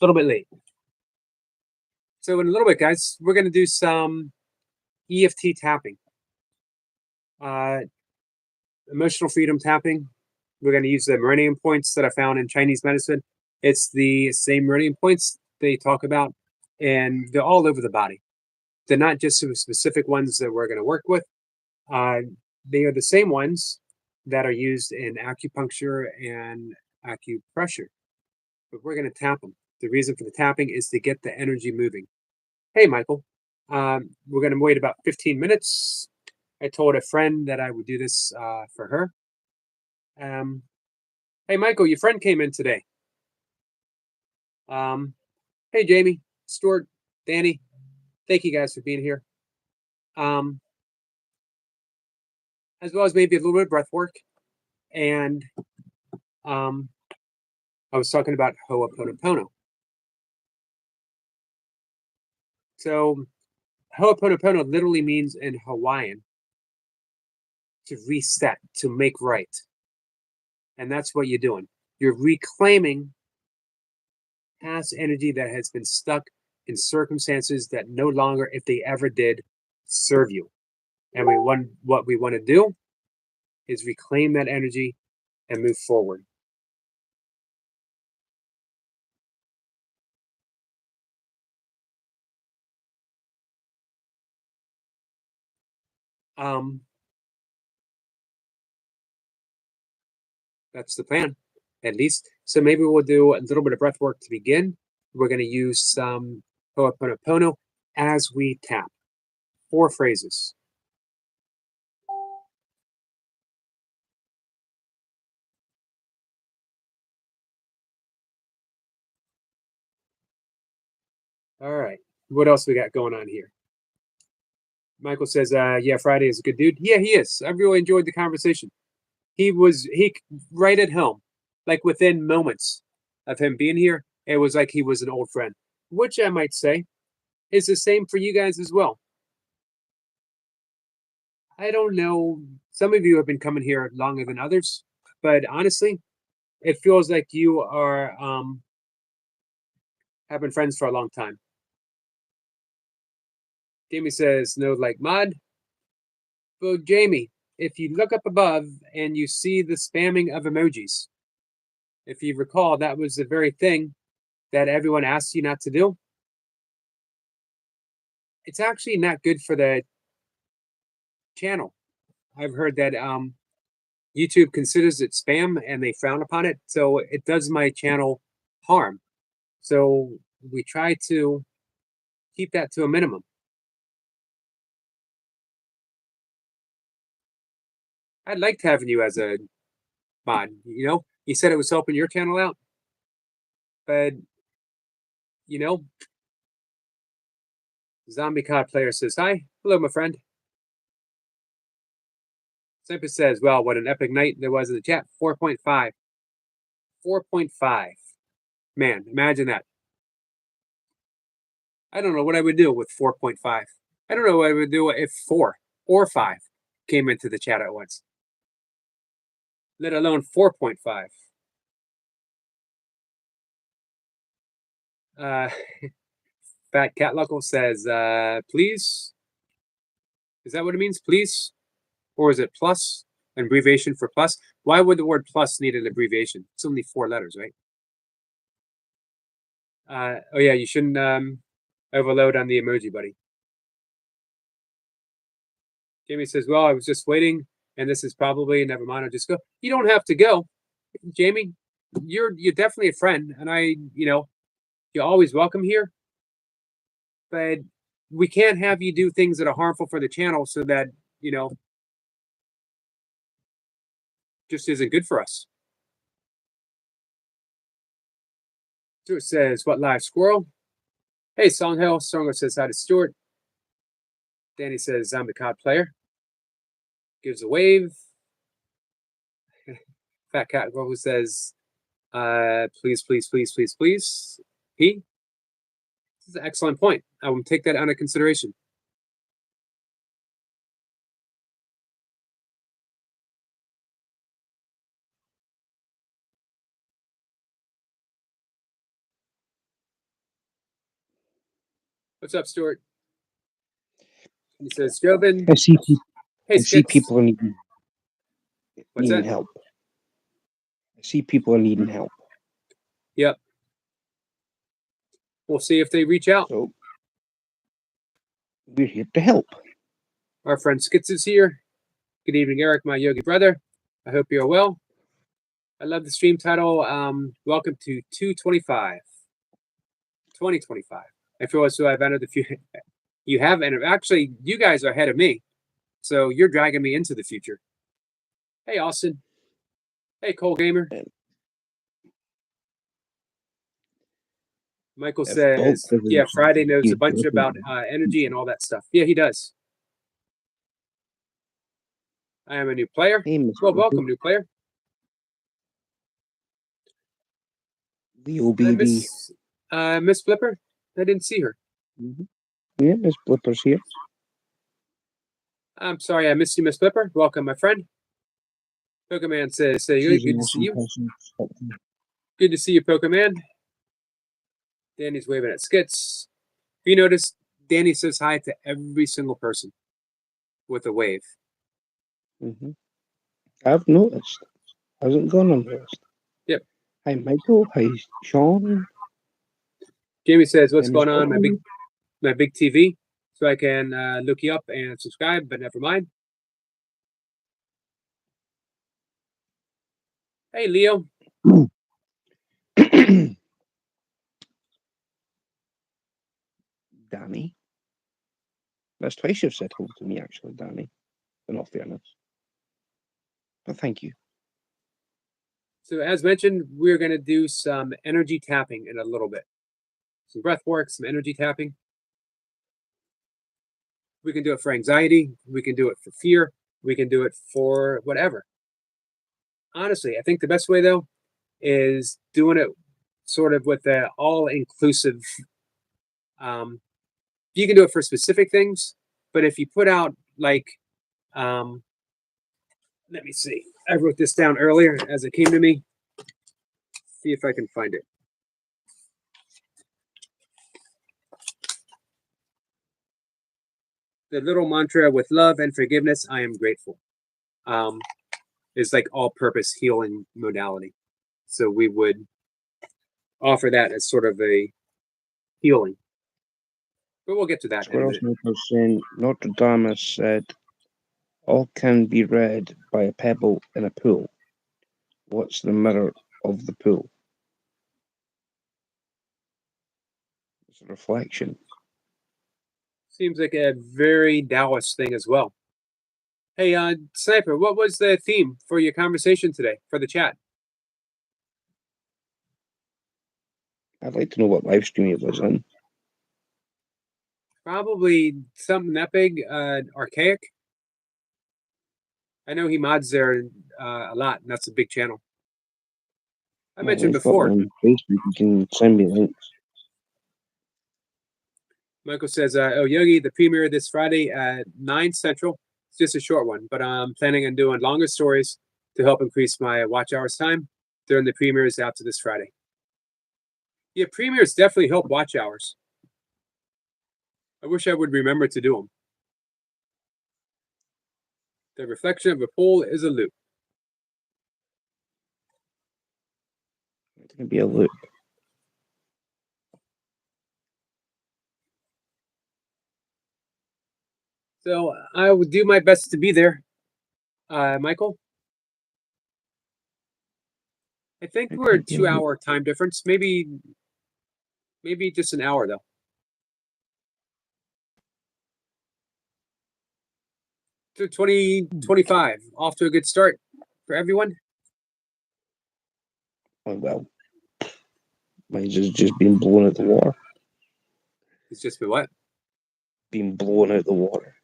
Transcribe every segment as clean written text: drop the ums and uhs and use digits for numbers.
little bit late. So in a little bit, guys, we're going to do some EFT tapping, uh, emotional freedom tapping. We're going to use the meridian points that I found in Chinese medicine. It's the same meridian points they talk about, and they're all over the body. They're not just some specific ones that we're going to work with. Uh, they are the same ones that are used in acupuncture and acupressure, but we're going to tap them. The reason for the tapping is to get the energy moving. Hey, Michael, we're going to wait about 15 minutes. I told a friend that I would do this for her. Hey, Michael, your friend came in today. Hey, Jamie, Stuart, Danny, thank you guys for being here. As well as maybe a little bit of breath work. And I was talking about Ho'oponopono. So Ho'oponopono literally means in Hawaiian to reset, to make right. And that's what you're doing. You're reclaiming past energy that has been stuck in circumstances that no longer, if they ever did, serve you. And what we want to do is reclaim that energy and move forward. That's the plan, at least. So maybe we'll do a little bit of breath work to begin. We're going to use some Ho'oponopono as we tap. 4 phrases. All right. What else we got going on here? Michael says, yeah, Friday is a good dude. Yeah, he is. I really enjoyed the conversation. He right at home, like within moments of him being here. It was like he was an old friend, which I might say is the same for you guys as well. I don't know. Some of you have been coming here longer than others, but honestly, it feels like you are have been friends for a long time. Jamie says, no, like mod. Well, Jamie, if you look up above and you see the spamming of emojis, if you recall, that was the very thing that everyone asked you not to do. It's actually not good for the channel. I've heard that YouTube considers it spam and they frown upon it. So it does my channel harm. So we try to keep that to a minimum. I'd like having you as a mod. You said it was helping your channel out, but you know, Zombie COD player says, hi, hello, my friend. Simpa says, well, what an epic night there was in the chat. 4.5. 4.5. Man, imagine that. I don't know what I would do with 4.5. I don't know what I would do if 4 or 5 came into the chat at once, let alone 4.5. Fat Cat Luckle says, please. Is that what it means? Please? Or is it plus? An abbreviation for plus? Why would the word plus need an abbreviation? It's only 4 letters, right? Oh yeah, you shouldn't overload on the emoji, buddy. Jamie says, well, I was just waiting, and this is probably, never mind, I'll just go. You don't have to go. Jamie, you're definitely a friend, and you're always welcome here. But we can't have you do things that are harmful for the channel so that, just isn't good for us. So it says, what live squirrel? Hey, Songhill. Songo says hi to Stuart. Danny says, zombie cod player. Gives a wave. Fat Cat who says, please, please, please, please, please. This is an excellent point. I will take that under consideration. What's up, Stuart? He says, Joven. I see people. Hey, I see Skits. people are What's needing that? help. I see people are needing help. Yep. We'll see if they reach out. So we're here to help. Our friend Skits is here. Good evening, Eric, my yogi brother. I hope you're well. I love the stream title. Welcome to 225. 2025. I feel as though I've entered the future. You have entered. Actually, you guys are ahead of me. So you're dragging me into the future. Hey, Austin. Hey, Cole Gamer. Michael says, yeah, Friday knows a bunch about energy and all that stuff. Yeah, he does. I am a new player. Well, welcome, new player. The OBD. Miss Flipper? I didn't see her. Yeah, Miss Flipper's here. I'm sorry I missed you, Miss Flipper. Welcome, my friend. Pokemon says, good to see you. Good to see you, Pokemon. Danny's waving at Skits. If you notice, Danny says hi to every single person with a wave. I've noticed. Hasn't gone unnoticed. Yep. Hi, Michael. Hi, Sean. Jamie says, what's going on, my big TV? So I can look you up and subscribe, but never mind. Hey, Leo. Danny. That's twice you've said hello to me, actually, Danny. In all fairness. But thank you. So as mentioned, we're going to do some energy tapping in a little bit. Some breath work, some energy tapping. We can do it for anxiety. We can do it for fear. We can do it for whatever. Honestly, I think the best way, though, is doing it sort of with an all-inclusive. You can do it for specific things, but if you put out like, let me see. I wrote this down earlier as it came to me. See if I can find it. The little mantra with love and forgiveness, I am grateful, is like all-purpose healing modality. So we would offer that as sort of a healing. But we'll get to that in a minute. Notre Dame said, all can be read by a pebble in a pool. What's the mirror of the pool? It's a reflection. Seems like a very Taoist thing as well. Hey, Sniper, what was the theme for your conversation today, for the chat? I'd like to know what live stream it was in. Probably something that big, archaic. I know he mods there a lot, and that's a big channel. I mentioned before. On Facebook, you can send me links. Michael says, oh, Yogi, the premiere this Friday at 9 Central. It's just a short one, but I'm planning on doing longer stories to help increase my watch hours time during the premieres out to this Friday. Yeah, premieres definitely help watch hours. I wish I would remember to do them. The reflection of a pole is a loop. It's going to be a loop. So I would do my best to be there, Michael. I think we're a 2-hour time difference. Maybe just an hour, though. To 2025, off to a good start for everyone. Oh, well, mine's just been blown out the water. It's just been what? Being blown out the water.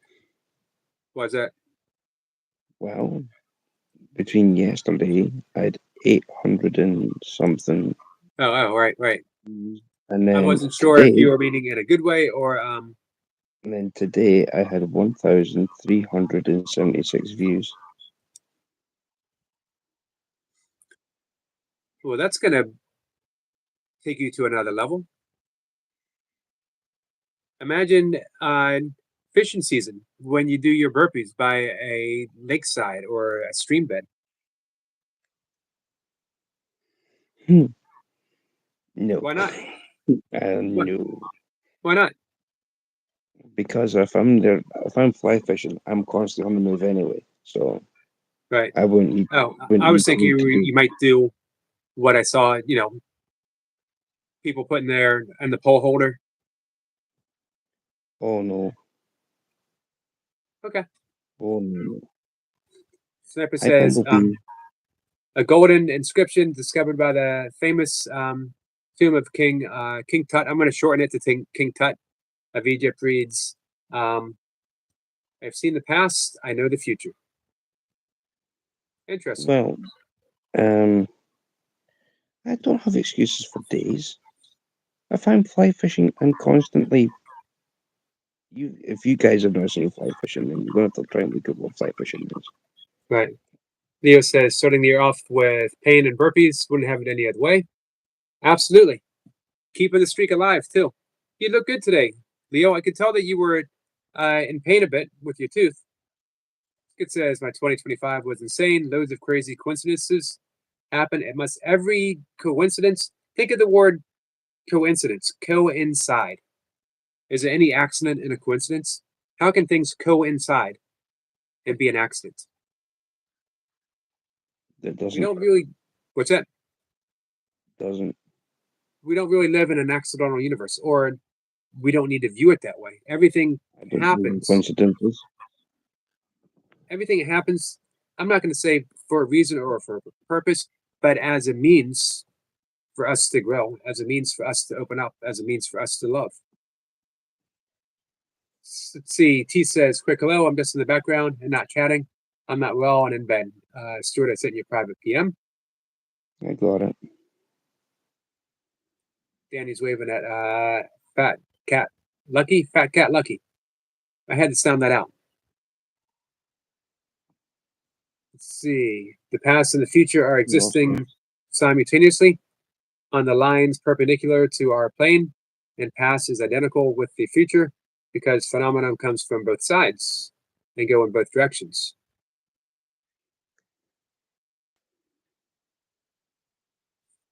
Why's that? Well, between yesterday, I had 800 and something. Oh, right. And then I wasn't sure if you were meaning in a good way or. And then today I had 1,376 views. Well, that's gonna take you to another level. Imagine fishing season when you do your burpees by a lakeside or a stream bed. No. Why not? What? No. Why not? Because if I'm there, if I'm fly fishing, I'm constantly on the move anyway. So Right. I wouldn't need, Oh, wouldn't I was need thinking you to do. you might do what I saw. People putting there and the pole holder. Oh no. Okay. Oh no. Sniper I think says there'll be. a golden inscription discovered by the famous tomb of King Tut. I'm going to shorten it to King Tut of Egypt. Reads, "I've seen the past. I know the future." Interesting. Well, um, I don't have excuses for days. If I'm fly fishing, I'm constantly. If you guys have never seen fly fishing, then you're gonna have to try and look at what fly fishing is. Right. Leo says starting the year off with pain and burpees. Wouldn't have it any other way. Absolutely. Keeping the streak alive too. You look good today, Leo. I could tell that you were in pain a bit with your tooth. It says my 2025 was insane. Loads of crazy coincidences happen. It must every coincidence. Think of the word coincidence. Coincide. Is there any accident in a coincidence? How can things coincide and be an accident? That We doesn't don't really. What's that? doesn't. We don't really live in an accidental universe, or we don't need to view it that way. Everything I don't believe in happens. coincidences. Everything happens. I'm not going to say for a reason or for a purpose, but as a means for us to grow, as a means for us to open up, as a means for us to love. Let's see. T says, quick hello. I'm just in the background and not chatting. I'm not well and in bed. Stuart, I sent you a private PM. I got it. Danny's waving at Fat Cat Lucky. Fat Cat Lucky. I had to sound that out. Let's see. The past and the future are existing simultaneously on the lines perpendicular to our plane, and past is identical with the future because phenomenon comes from both sides and go in both directions.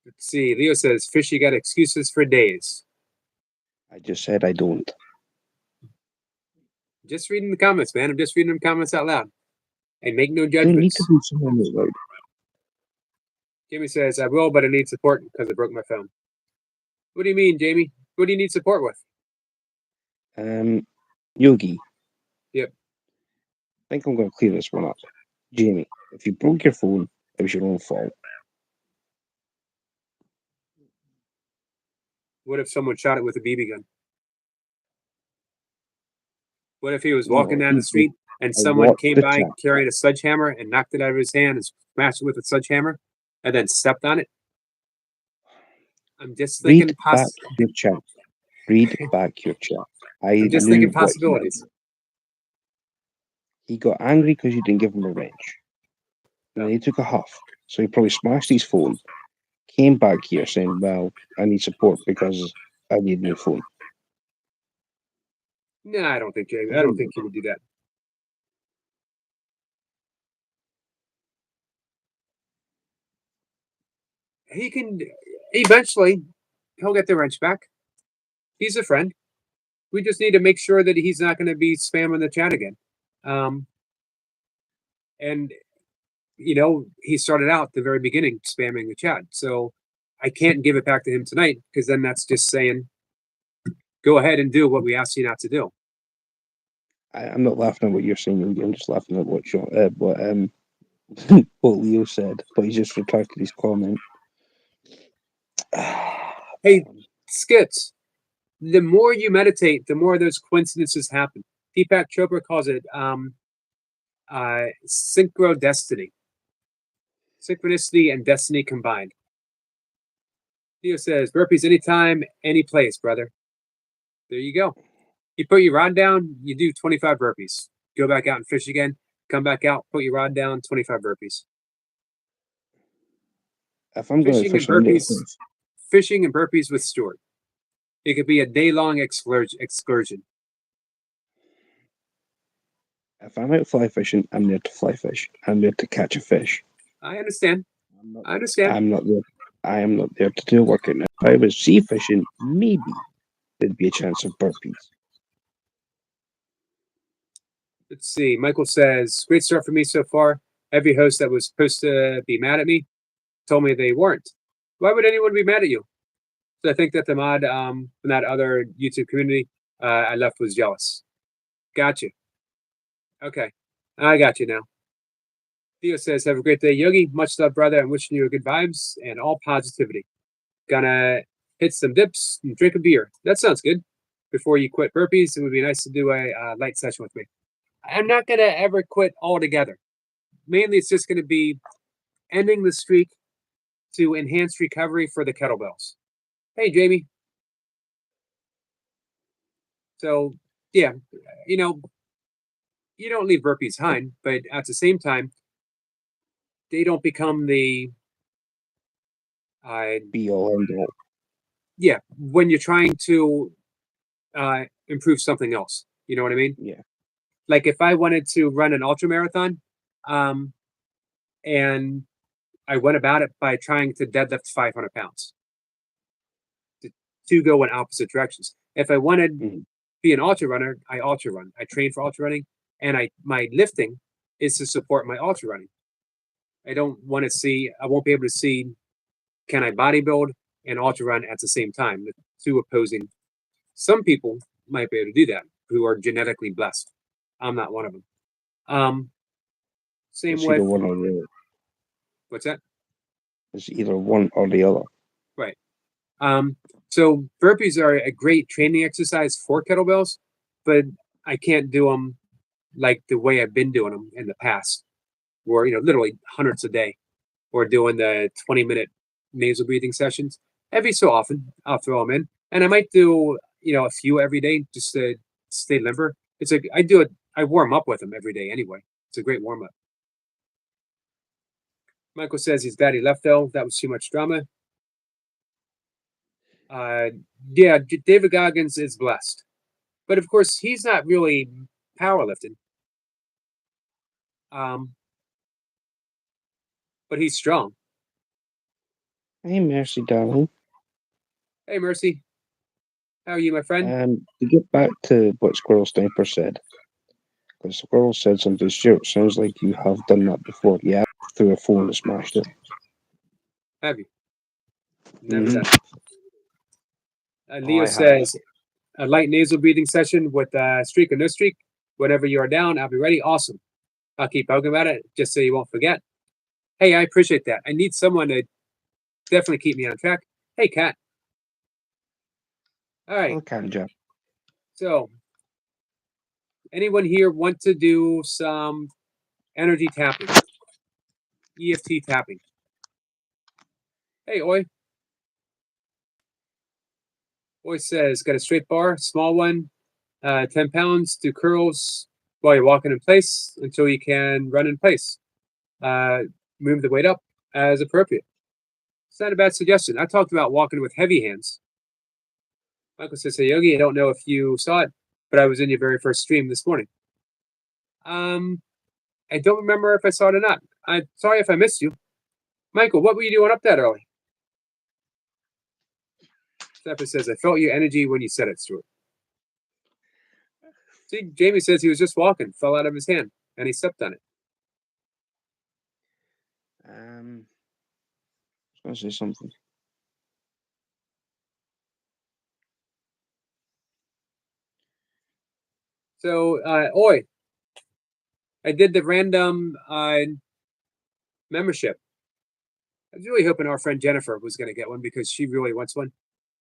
Let's see. Leo says, Fishy got excuses for days. I just said I don't. Just reading the comments, man. I'm just reading the comments out loud. And make no You don't need to judgments. be someone out loud. Jamie says, I will, but I need support because I broke my phone. What do you mean, Jamie? What do you need support with? Yogi. Yep. I think I'm going to clear this one up. Jamie, if you broke your phone, it was your own fault. What if someone shot it with a BB gun? What if he was walking down the street and someone watched came the by chat. carrying a sledgehammer and knocked it out of his hand and smashed it with a sledgehammer and then stepped on it? I'm just thinking Read back your chat. Read back your chat. I'm just thinking possibilities. He got angry because you didn't give him a wrench. And then he took a huff. So he probably smashed his phone, came back here saying, well, I need support because I need a new phone. No, I don't think Jamie. I don't think he would do that. He can eventually he'll get the wrench back. He's a friend. We just need to make sure that he's not going to be spamming the chat again. And he started out at the very beginning spamming the chat. So I can't give it back to him tonight because then that's just saying, go ahead and do what we asked you not to do. I'm not laughing at what you're saying. I'm just laughing at what what Leo said. But he just retracted his comment. Hey, Skits, the more you meditate, the more those coincidences happen. Deepak Chopra calls it synchrodestiny. Synchronicity and destiny combined. Theo says, burpees anytime, any place, brother. There you go. You put your rod down, you do 25 burpees. Go back out and fish again. Come back out, put your rod down, 25 burpees. If I'm going to fish, Fishing and burpees with Stuart. It could be a day-long excursion. If I'm out fly fishing, I'm there to fly fish. I'm there to catch a fish. I understand. I'm not. I understand. I'm not there. I am not there to do work. Now, if I was sea fishing, maybe there'd be a chance of burpees. Let's see. Michael says, great start for me so far. Every host that was supposed to be mad at me told me they weren't. Why would anyone be mad at you? So I think that the mod from that other YouTube community I left was jealous. Got you. Okay. I got you now. Theo says, have a great day, Yogi. Much love, brother. I'm wishing you good vibes and all positivity. Gonna hit some dips and drink a beer. That sounds good. Before you quit burpees, it would be nice to do a light session with me. I'm not gonna ever quit altogether. Mainly, it's just gonna be ending the streak to enhance recovery for the kettlebells. Hey, Jamie. So, yeah, you know, you don't leave burpees behind, but at the same time, they don't become the Be all end all. yeah, when you're trying to improve something else. You know what I mean? Yeah. Like if I wanted to run an ultra marathon, and I went about it by trying to deadlift 500 pounds to go in opposite directions. If I wanted to be an ultra runner, I ultra run. I train for ultra running, and my lifting is to support my ultra running. I don't want to see. I won't be able to see. Can I bodybuild and ultra run at the same time? The two opposing. Some people might be able to do that who are genetically blessed. I'm not one of them. Same It's with either one or the other. what's that? It's either one or the other. Right. So burpees are a great training exercise for kettlebells, but I can't do them like the way I've been doing them in the past, where literally hundreds a day, or doing the 20-minute nasal breathing sessions. Every so often, I'll throw them in, and I might do a few every day just to stay limber. I warm up with them every day anyway. It's a great warm up. Michael says he's glad he left though. That was too much drama. Yeah, David Goggins is blessed, but of course he's not really powerlifting. But he's strong. Hey, Mercy, darling. Hey, Mercy. How are you, my friend? To get back to what Squirrel Sniper said, because Squirrel said something short. Sounds like you have done that before. Yeah, through a phone and smashed it. Have you? Never done. Leo I says a light nasal breathing session with streak or no streak. Whenever you are down, I'll be ready. Awesome. I'll keep talking about it just so you won't forget. Hey, I appreciate that. I need someone to definitely keep me on track. Hey, Kat. All right. Okay, Jeff. So, anyone here want to do some energy tapping? EFT tapping. Hey, Oi. Oi says, got a straight bar, small one, 10 pounds, do curls while you're walking in place until you can run in place. Move the weight up as appropriate. It's not a bad suggestion. I talked about walking with heavy hands. Michael says, hey, Yogi, I don't know if you saw it, but I was in your very first stream this morning. I don't remember if I saw it or not. I'm sorry if I missed you. Michael, what were you doing up that early? Stephen says, I felt your energy when you said it, Stuart. See, Jamie says he was just walking, fell out of his hand, and he stepped on it. I was going to say something. So, Oi, I did the random membership. I was really hoping our friend Jennifer was going to get one because she really wants one.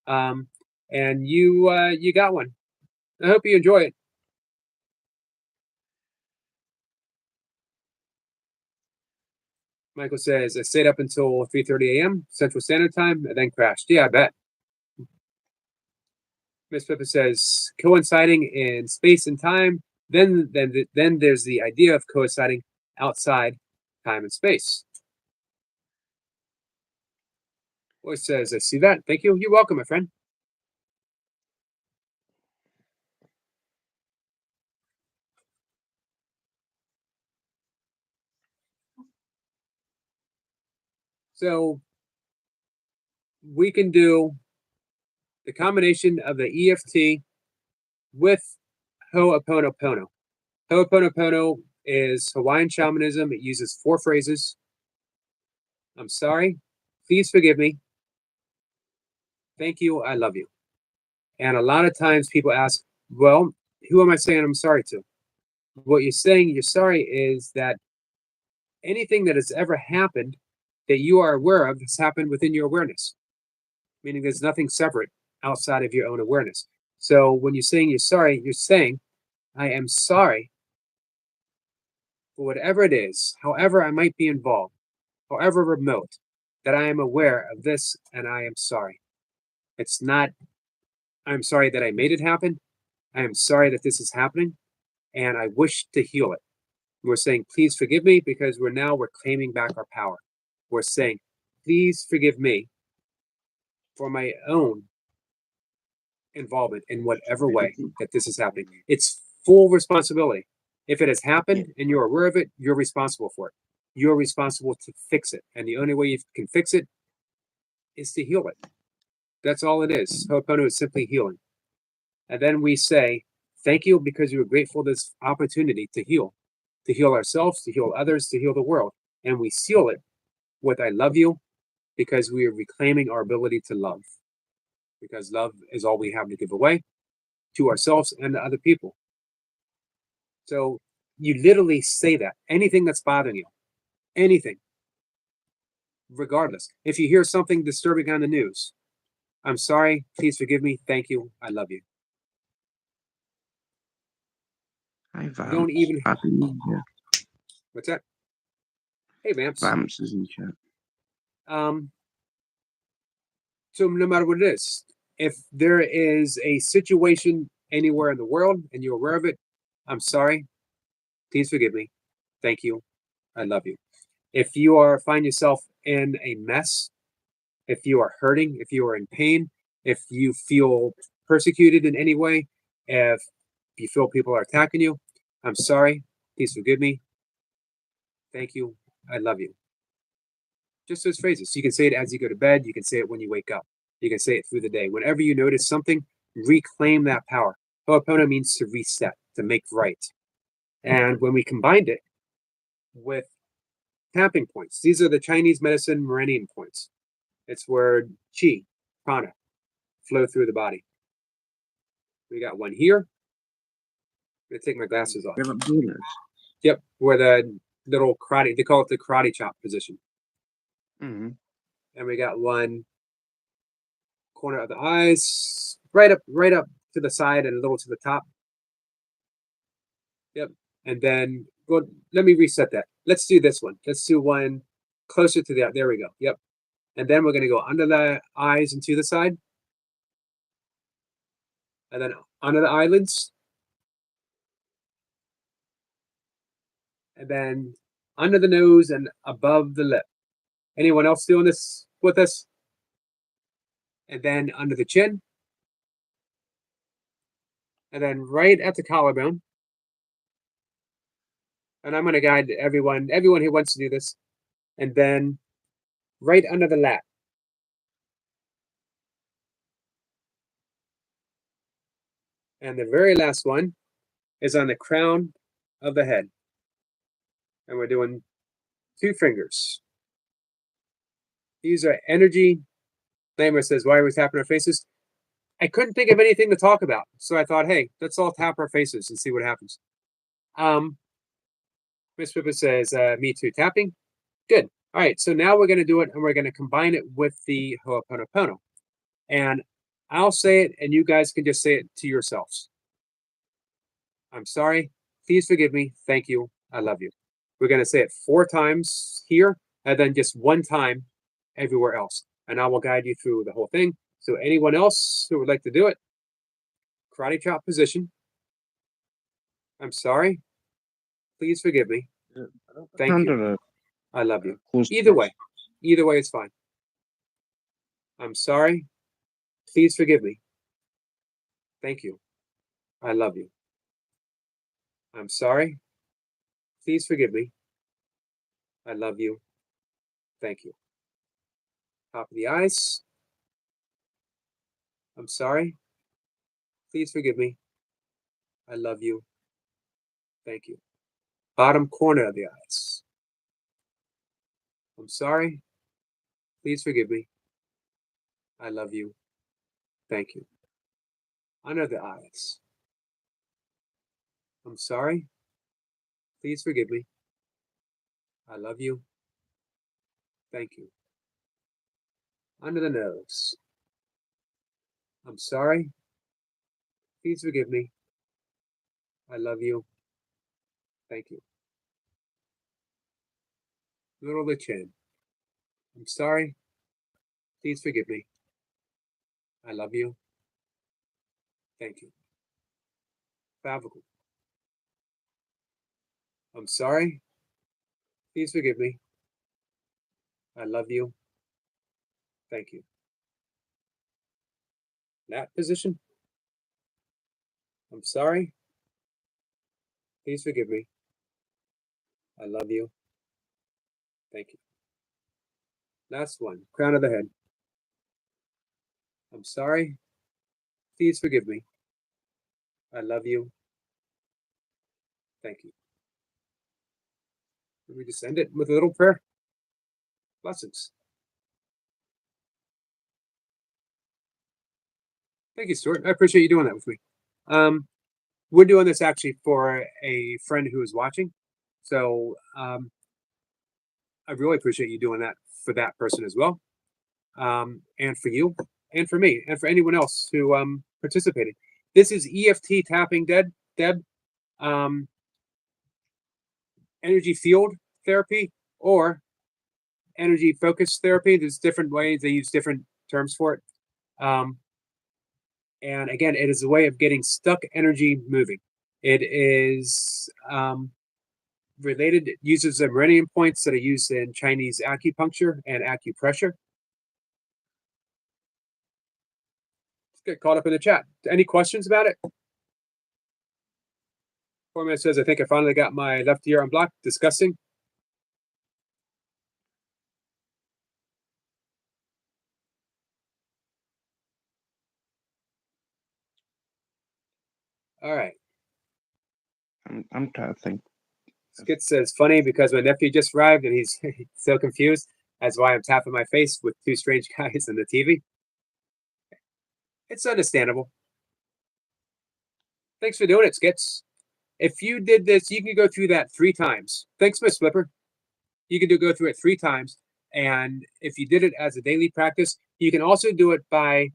And you got one. I hope you enjoy it. Michael says, I stayed up until 3:30 a.m. Central Standard Time and then crashed. Yeah, I bet. Miss Pippa says, coinciding in space and time. Then there's the idea of coinciding outside time and space. Boy says, I see that. Thank you. You're welcome, my friend. So we can do the combination of the EFT with Ho'oponopono. Ho'oponopono is Hawaiian shamanism. It uses 4 phrases. I'm sorry. Please forgive me. Thank you. I love you. And a lot of times people ask, well, who am I saying I'm sorry to? What you're saying you're sorry is that anything that has ever happened that you are aware of has happened within your awareness, meaning there's nothing separate outside of your own awareness. So when you're saying you're saying, I am sorry for whatever it is, however I might be involved, however remote, that I am aware of this and I am sorry. It's not, I'm sorry that I made it happen. I am sorry that this is happening and I wish to heal it. We're saying, please forgive me because we're claiming back our power. We're saying, please forgive me for my own involvement in whatever way that this is happening. It's full responsibility. If it has happened and you're aware of it, you're responsible for it. You're responsible to fix it. And the only way you can fix it is to heal it. That's all it is. Ho'opono is simply healing. And then we say, thank you because we were grateful for this opportunity to heal ourselves, to heal others, to heal the world. And we seal it with I love you because we are reclaiming our ability to love. Because love is all we have to give away to ourselves and to other people. So you literally say that. Anything that's bothering you, anything, regardless. If you hear something disturbing on the news, I'm sorry, please forgive me, thank you, I love you. Hi, Vamps. Don't even. Happy New Year. What's that? Hey, Vamps. Vamps is in chat. So no matter what it is, if there is a situation anywhere in the world and you're aware of it, I'm sorry, please forgive me, thank you, I love you. If you find yourself in a mess, if you are hurting, if you are in pain, if you feel persecuted in any way, if you feel people are attacking you, I'm sorry, please forgive me, thank you, I love you. Just those phrases. You can say it as you go to bed. You can say it when you wake up. You can say it through the day. Whenever you notice something, reclaim that power. Ho'opono means to reset, to make right. And when we combined it with tapping points, these are the Chinese medicine meridian points. It's where qi, prana, flow through the body. We got one here. I'm going to take my glasses off. Yep, where the little karate, they call it the karate chop position. Mm-hmm. And we got one corner of the eyes, right up to the side and a little to the top. Yep. And then, well, let me reset that. Let's do this one. Let's do one closer to the, there we go. Yep. And then we're going to go under the eyes and to the side. And then under the eyelids. And then under the nose and above the lip. Anyone else doing this with us? And then under the chin. And then right at the collarbone. And I'm going to guide everyone who wants to do this. And then right under the lat. And the very last one is on the crown of the head. And we're doing 2 fingers. These are energy. Lamer says, why are we tapping our faces? I couldn't think of anything to talk about. So I thought, hey, let's all tap our faces and see what happens. Miss Pippa says, me too, tapping. Good. All right, so now we're going to do it and we're going to combine it with the Ho'oponopono. And I'll say it and you guys can just say it to yourselves. I'm sorry. Please forgive me. Thank you. I love you. We're going to say it 4 times here and then just 1 time everywhere else. And I will guide you through the whole thing. So anyone else who would like to do it, karate chop position. I'm sorry. Please forgive me. Thank you. I love you. Either way it's fine. I'm sorry. Please forgive me. Thank you. I love you. I'm sorry. Please forgive me. I love you. Thank you. Top of the eyes. I'm sorry. Please forgive me. I love you. Thank you. Bottom corner of the eyes. I'm sorry. Please forgive me. I love you. Thank you. Under the eyes. I'm sorry. Please forgive me. I love you. Thank you. Under the nose. I'm sorry. Please forgive me. I love you. Thank you. Middle of the chin. I'm sorry. Please forgive me. I love you. Thank you. Clavicle. I'm sorry. Please forgive me. I love you. Thank you. That position. I'm sorry. Please forgive me. I love you. Thank you. Last one. Crown of the head. I'm sorry. Please forgive me. I love you. Thank you. We just end it with a little prayer. Blessings. Thank you, Stuart. I appreciate you doing that with me. We're doing this actually for a friend who is watching. So I really appreciate you doing that for that person as well. And for you, and for me, and for anyone else who participated. This is EFT tapping, Deb. Energy field therapy or energy focus therapy. There's different ways, they use different terms for it. And again, it is a way of getting stuck energy moving. It is related, it uses the meridian points that are used in Chinese acupuncture and acupressure. Let's get caught up in the chat. Any questions about it? Format says, I think I finally got my left ear unblocked. Disgusting. All right. I'm trying to think. Skit says, funny because my nephew just arrived and he's so confused. That's why I'm tapping my face with two strange guys on the TV. It's understandable. Thanks for doing it, Skits. If you did this, you can go through that 3 times. Thanks, Miss Flipper. You can go through it 3 times. And if you did it as a daily practice, you can also do it by,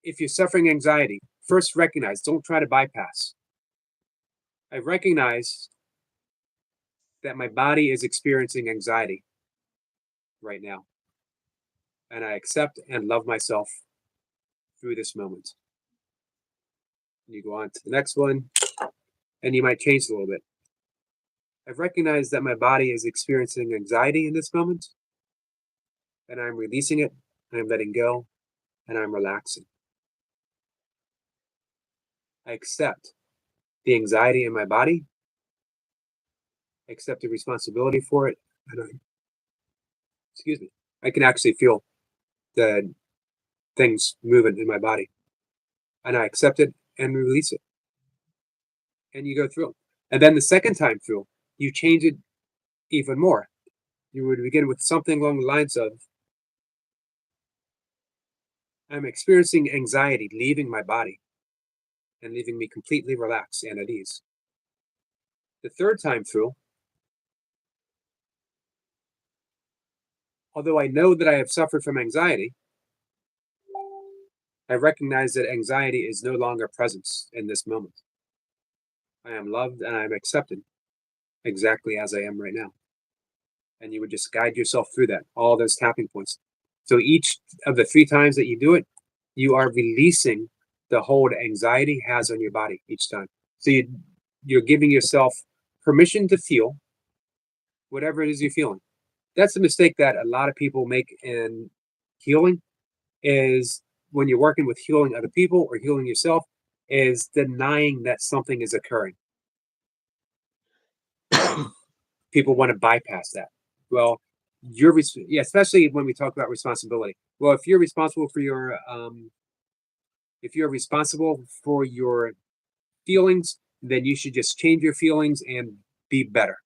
if you're suffering anxiety, first recognize, don't try to bypass. I recognize that my body is experiencing anxiety right now. And I accept and love myself through this moment. You go on to the next one, and you might change a little bit. I've recognized that my body is experiencing anxiety in this moment, and I'm releasing it, and I'm letting go, and I'm relaxing. I accept the anxiety in my body, I accept the responsibility for it, and I can actually feel the things moving in my body, and I accept it and release it. And you go through. And then the second time through, you change it even more. You would begin with something along the lines of, I'm experiencing anxiety leaving my body and leaving me completely relaxed and at ease. The third time through, although I know that I have suffered from anxiety, I recognize that anxiety is no longer present in this moment. I am loved and I am accepted exactly as I am right now. And you would just guide yourself through that, all those tapping points. So each of the 3 times that you do it, you are releasing the hold anxiety has on your body each time. So you're giving yourself permission to feel whatever it is you're feeling. That's a mistake that a lot of people make in healing, is when you're working with healing other people or healing yourself, is denying that something is occurring. People want to bypass that. Well, especially when we talk about responsibility. Well, if you're responsible for your feelings, then you should just change your feelings and be better,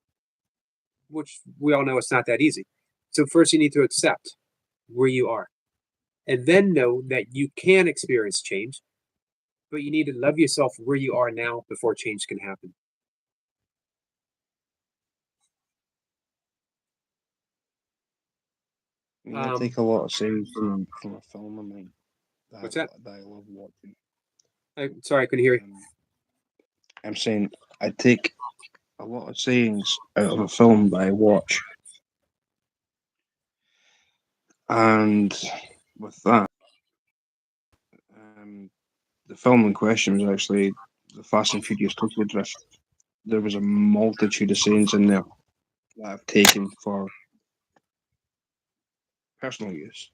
which we all know it's not that easy. So first you need to accept where you are, and then know that you can experience change, but you need to love yourself where you are now before change can happen. I take a lot of sayings from a film of mine What's that? that I love watching. Sorry, I couldn't hear you. I'm saying I take a lot of sayings out of a film that I watch, and with that, the film in question was actually the Fast and Furious Tokyo Drift. There was a multitude of sayings in there that I've taken for personal use,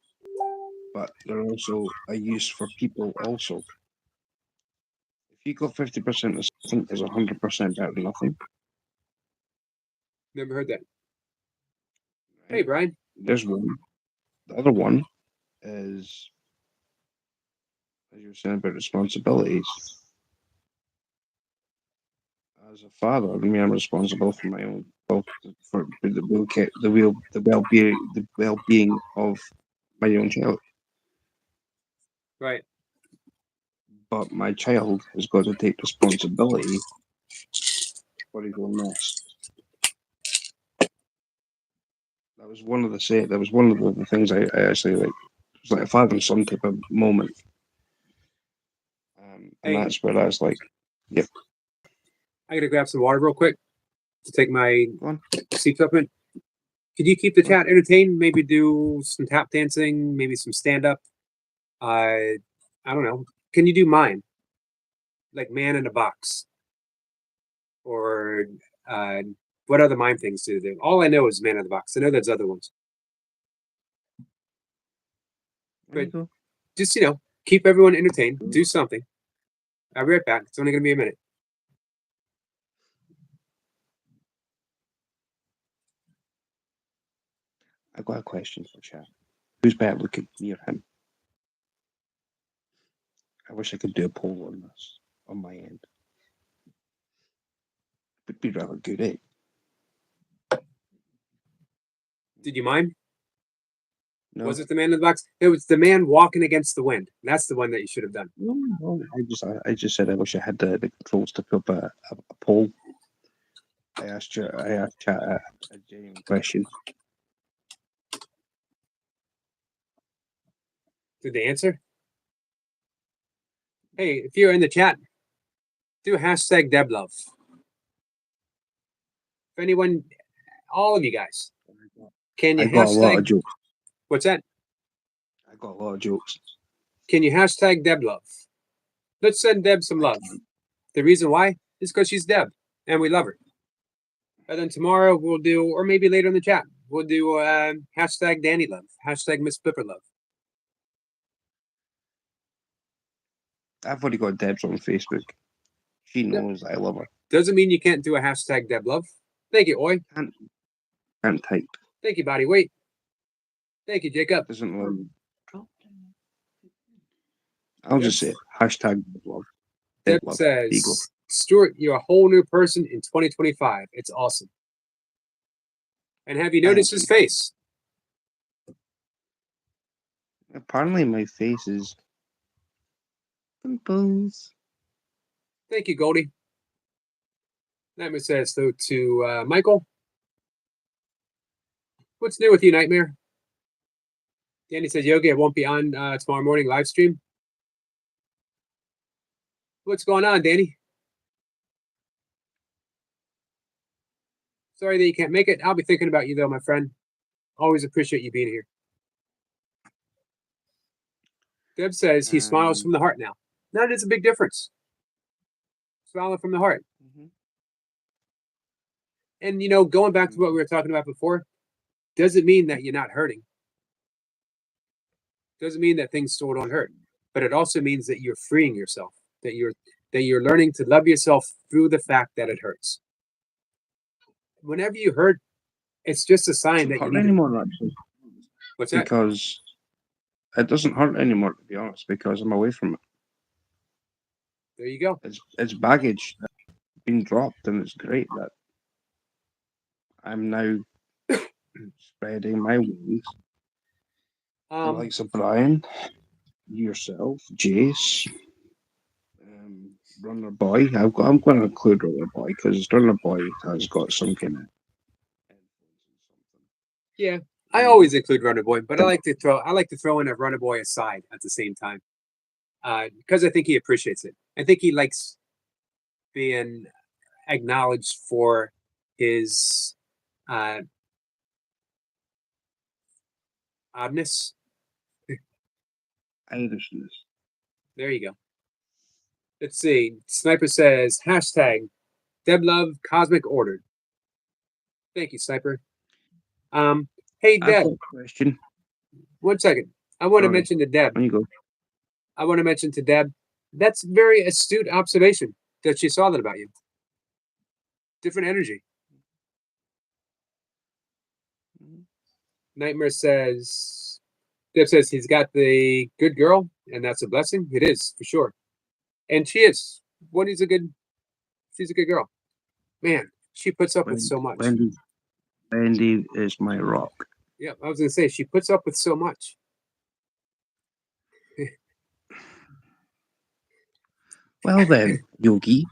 but they're also a use for people also. If you got 50% of something, is 100% better than nothing. Never heard that. Hey, Brian. There's one. The other one is, as you were saying about responsibilities. As a father, I mean, I'm responsible for my own, well, for the well-being of my own child. Right. But my child has got to take responsibility for his own mess. That was one of the things I actually like. It was like a father and son type of moment. And that's where I was like, yep. I gotta grab some water real quick to take my sleep supplement. Could you keep the chat entertained? Maybe do some tap dancing, maybe some stand up. I don't know. Can you do mine? Like man in a box. Or what other mime things do they do? All I know is man in the box. I know there's other ones. But just, keep everyone entertained. Do something. I'll be right back. It's only gonna be a minute. I've got a question for chat. Who's better looking, me or him? I wish I could do a poll on this on my end. Would be rather good, eh? Did you mind? No. Was it the man in the box? It was the man walking against the wind. That's the one that you should have done. No, I just said I wish I had the controls to put up a poll. I asked chat a genuine question. Did they answer? Hey, if you're in the chat, do hashtag Deblove. If anyone, all of you guys, can you I got a lot of jokes. What's that? I got a lot of jokes. Can you hashtag Deblove? Let's send Deb some love. The reason why is because she's Deb, and we love her. And then tomorrow we'll do, or maybe later in the chat, we'll do hashtag Danny Love, hashtag Miss Flipper Love. I've already got Debs on Facebook. She knows I love her. Doesn't mean you can't do a hashtag Deb Love. Thank you, Oi. Can't type. Thank you, Body Weight. Thank you, Jacob. Doesn't love. I'll just say it. Hashtag love. Deb says, Stuart, you're a whole new person in 2025. It's awesome. And have you noticed his face? Apparently my face is pimples. Thank you, Goldie. Nightmare says, so to Michael, what's new with you, Nightmare? Danny says, Yogi, I won't be on tomorrow morning live stream. What's going on, Danny? Sorry that you can't make it. I'll be thinking about you, though, my friend. Always appreciate you being here. Deb says he smiles from the heart now. That is a big difference. Smiling from the heart. Mm-hmm. And, going back to what we were talking about before, doesn't mean that you're not hurting. Doesn't mean that things still don't hurt. But it also means that you're freeing yourself, that you're learning to love yourself through the fact that it hurts. Whenever you hurt, It's just a It sign doesn't that you hurt need to. anymore, actually, What's that? because it doesn't hurt anymore, to be honest, because I'm away from it. There you go. It's baggage that's been dropped, and it's great that I'm now spreading my wings. The likes of Brian, yourself, Jace, Runner Boy. I'm going to include Runner Boy because Runner Boy has got some kind of Yeah, I always include Runner Boy, but I like to throw in a Runner Boy aside at the same time, because I think he appreciates it. I think he likes being acknowledged for his oddness. Irishness. There you go. Let's see. Sniper says hashtag Deblove Cosmic Ordered. Thank you, Sniper. Hey I've Deb, got a question. 1 second. I want to Sorry. mention to Deb. On you go. I want to mention to Deb. That's very astute observation that she saw that about you. Different energy. Nightmare says, Deb says he's got the good girl, and that's a blessing. It is for sure, and she is. She's a good girl. Man, she puts up with so much. Wendy is my rock. Yeah, I was gonna say she puts up with so much. Well then, Yogi,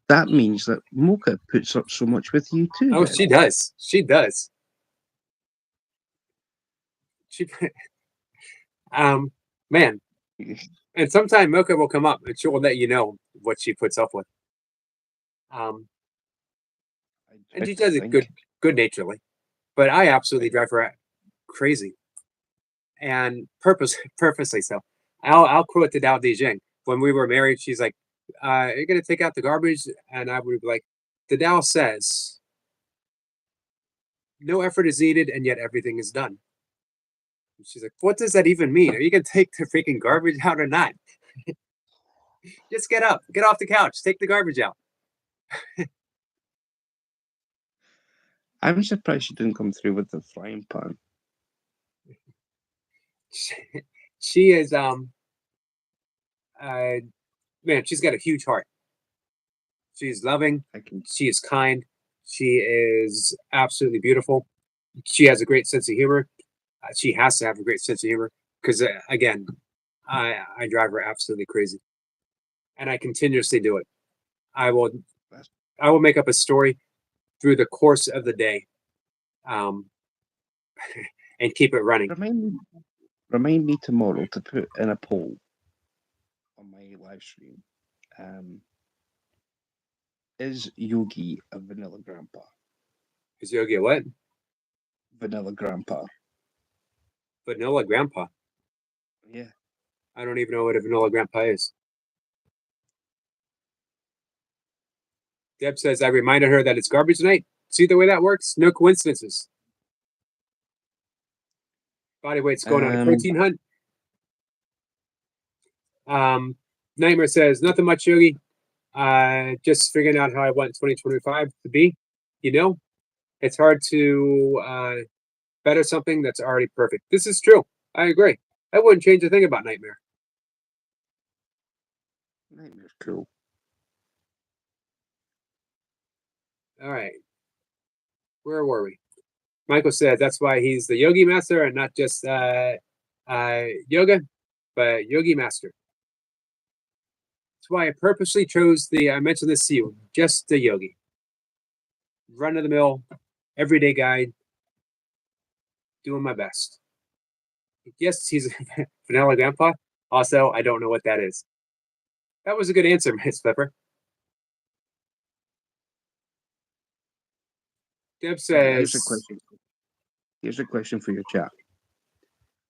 that means that Mocha puts up so much with you too. Oh, then. she does. She does. She, man, and sometime Mocha will come up and she will let you know what she puts up with. And she does it good naturedly, but I absolutely drive her crazy, and purposely so. I'll quote to Dao Dijing. When we were married, she's like, "Are you gonna take out the garbage?" And I would be like, "The Tao says no effort is needed, and yet everything is done." And she's like, "What does that even mean? Are you gonna take the freaking garbage out or not? Just get up, get off the couch, take the garbage out." I'm surprised she didn't come through with the frying pan. She is man, she's got a huge heart. She's loving. She is kind. She is absolutely beautiful. She has a great sense of humor. She has to have a great sense of humor because, again, I drive her absolutely crazy, and I continuously do it. I will make up a story through the course of the day, and keep it running. Remind me tomorrow to put in a poll on my live stream. Is Yogi a vanilla grandpa? Is Yogi a what? Vanilla grandpa. Vanilla grandpa? Yeah. I don't even know what a vanilla grandpa is. Deb says, I reminded her that it's garbage night. See the way that works? No coincidences. Body weight's going on a protein hunt. Nightmare says, nothing much, Yogi. Just figuring out how I want 2025 to be. You know, it's hard to better something that's already perfect. This is true. I agree. I wouldn't change a thing about Nightmare. Nightmare's cool. All right. Where were we? Michael said that's why he's the yogi master and not just yoga, but yogi master. That's why I purposely chose I mentioned this to you, just the yogi. Run of the mill, everyday guide, doing my best. Yes, he's a vanilla grandpa. Also, I don't know what that is. That was a good answer, Miss Pepper. Deb says, Here's a question for your chat.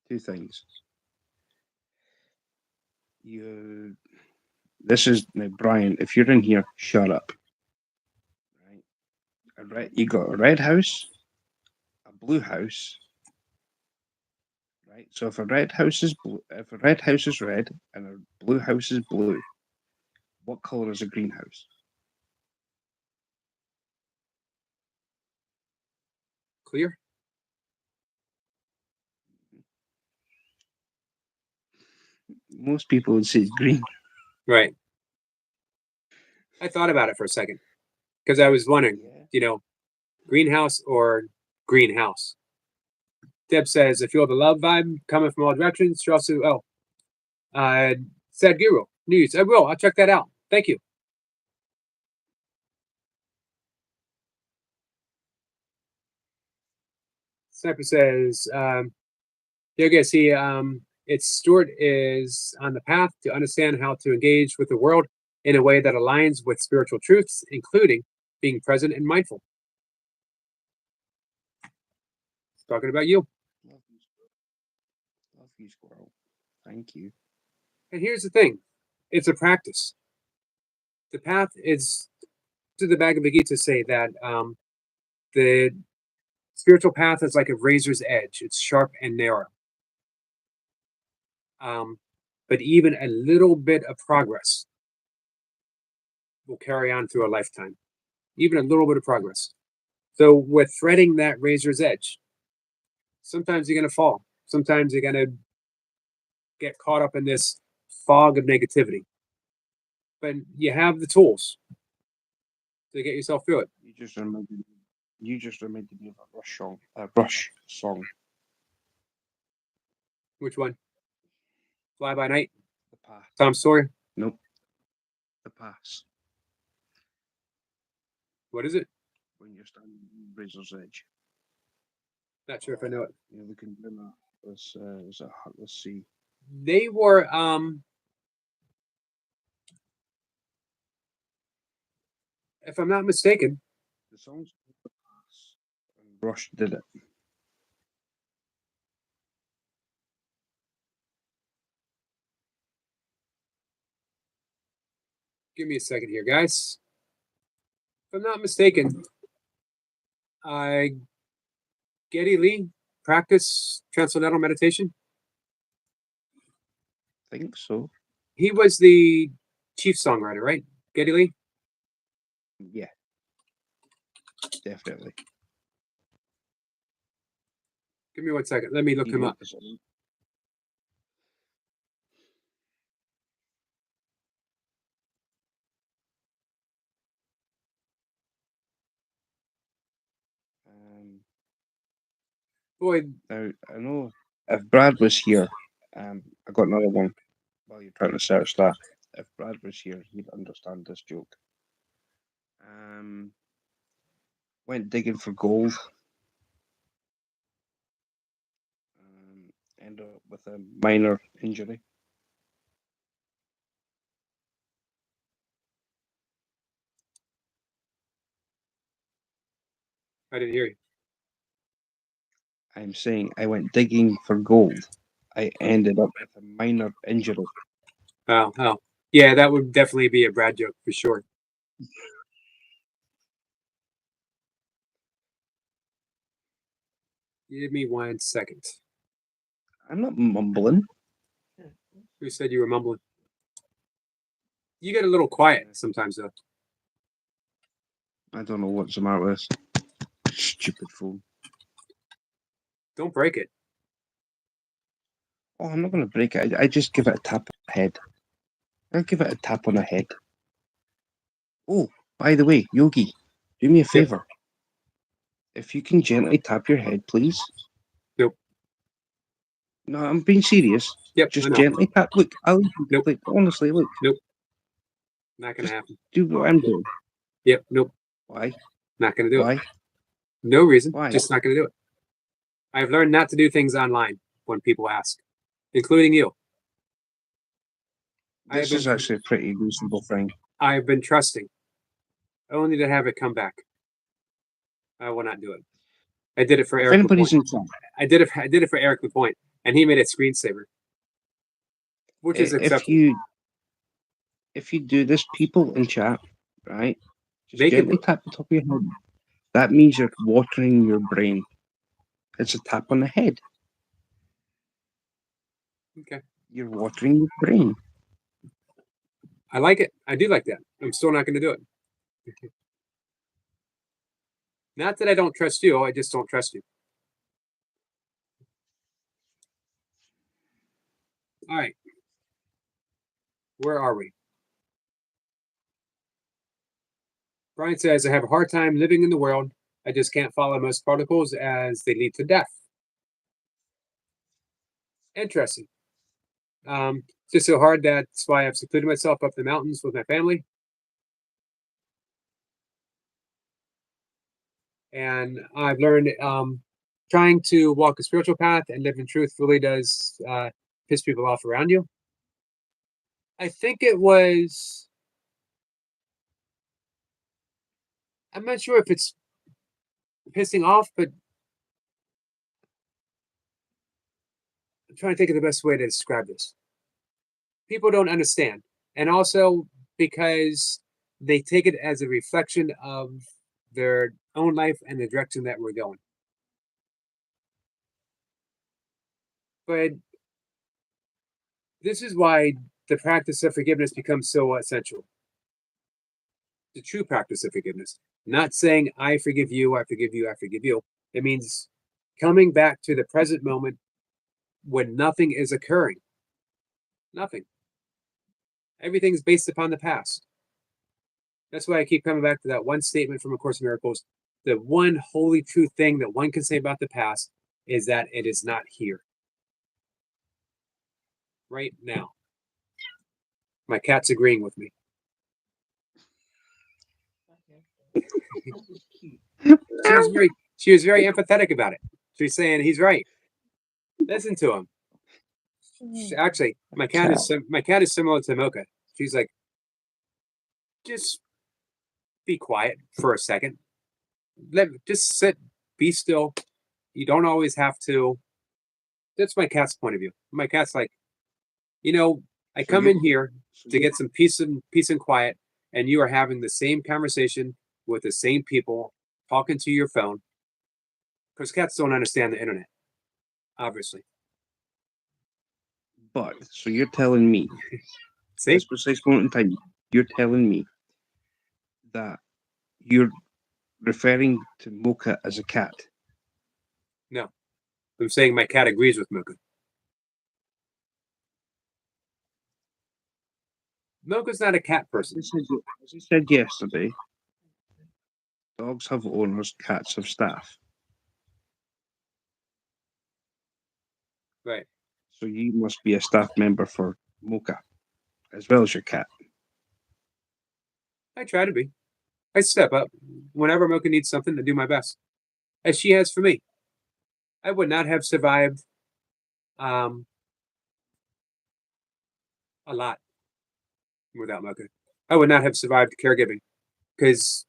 Two things. This is now, Brian. If you're in here, shut up. Right. You got a red house, a blue house. Right. So if a red house is red and a blue house is blue, what color is a greenhouse? Clear? Most people would say it's green. Right. I thought about it for a second because I was wondering, Yeah. greenhouse or greenhouse. Deb says, I feel the love vibe coming from all directions. She also, said Guru News. I will. I'll check that out. Thank you. Sniper says, Yoga, see, its Stuart is on the path to understand how to engage with the world in a way that aligns with spiritual truths, including being present and mindful. Talking about you. Love you, squirrel. Love you, squirrel. Thank you. And here's the thing, it's a practice. The path is to the Bhagavad Gita say that the spiritual path is like a razor's edge. It's sharp and narrow. But even a little bit of progress will carry on through a lifetime. Even a little bit of progress. So with threading that razor's edge, sometimes you're going to fall. Sometimes you're going to get caught up in this fog of negativity. But you have the tools to get yourself through it. You just reminded me of a Rush song. Which one? Fly by Night? The Pass. Tom Sawyer? Nope. The Pass. What is it? When you're standing on the razor's edge. Not sure if I know it. You're looking grimmer. Let's see. They were if I'm not mistaken, The song's called The Pass, and Rush did it. give me a second here, guys. If I'm not mistaken, Geddy Lee practice transcendental meditation. I think so. He was the chief songwriter, right? Geddy Lee? Yeah. Definitely. Give me 1 second. Let me look him up. Boy, Now, I know if Brad was here, I got another one while you're trying to search that. If Brad was here, he'd understand this joke. Went digging for gold. Ended up with a minor injury. I didn't hear you. I'm saying I went digging for gold. I ended up with a minor injury. Oh. Yeah, that would definitely be a Brad joke for sure. Give me 1 second. I'm not mumbling. Who said you were mumbling? You get a little quiet sometimes, though. I don't know what's the matter with this stupid phone. Don't break it. Oh, I'm not going to break it. I just give it a tap on the head. I'll give it a tap on the head. Oh, by the way, Yogi, do me a favor. If you can gently tap your head, please. Nope. No, I'm being serious. Yep. Just gently tap. Look, Nope. Like, honestly, look. Nope. Not gonna happen. Do what I'm doing. Yep. Nope. Why? Not gonna do Why? it. No reason. Why? Just not gonna do it. I've learned not to do things online when people ask, including you. This is actually a pretty reasonable thing. I've been trusting, only to have it come back. I will not do it. I did it for Eric anybody's Lapointe. in chat, I did it for Eric Lapointe, and he made it screensaver, which is acceptable. If you do this, people in chat, right? Just They can gently do it. tap the top of your head. That means you're watering your brain. It's a tap on the head. Okay. You're watering your brain. I like it. I do like that. I'm still not going to do it. Not that I don't trust you, I just don't trust you. All right. Where are we? Brian says, I have a hard time living in the world. I just can't follow most protocols as they lead to death. Interesting. It's just so hard. That's why I've secluded myself up the mountains with my family. And I've learned trying to walk a spiritual path and live in truth really does piss people off around you. I think it was, I'm not sure if it's pissing off, but I'm trying to think of the best way to describe this. People don't understand. And also because they take it as a reflection of their own life and the direction that we're going. But this is why the practice of forgiveness becomes so essential. The true practice of forgiveness. Not saying, I forgive you, I forgive you, I forgive you. It means coming back to the present moment when nothing is occurring. Nothing. Everything's based upon the past. That's why I keep coming back to that one statement from A Course in Miracles. The one holy true thing that one can say about the past is that it is not here. Right now. My cat's agreeing with me. She was very empathetic about it. She's saying he's right. Listen to him. Actually, my cat is similar to Mocha. She's like, just be quiet for a second. Just sit, be still. You don't always have to. That's my cat's point of view. My cat's like, I come in here to get some peace and quiet, and you are having the same conversation with the same people, talking to your phone. Because cats don't understand the internet, obviously. But so you're telling me, See? this precise moment in time, you're telling me that you're referring to Mocha as a cat. No. I'm saying my cat agrees with Mocha. Mocha's not a cat person. As I said yesterday, dogs have owners, cats have staff. Right. So you must be a staff member for Mocha, as well as your cat. I try to be. I step up. Whenever Mocha needs something, to do my best. As she has for me. I would not have survived a lot without Mocha. I would not have survived caregiving because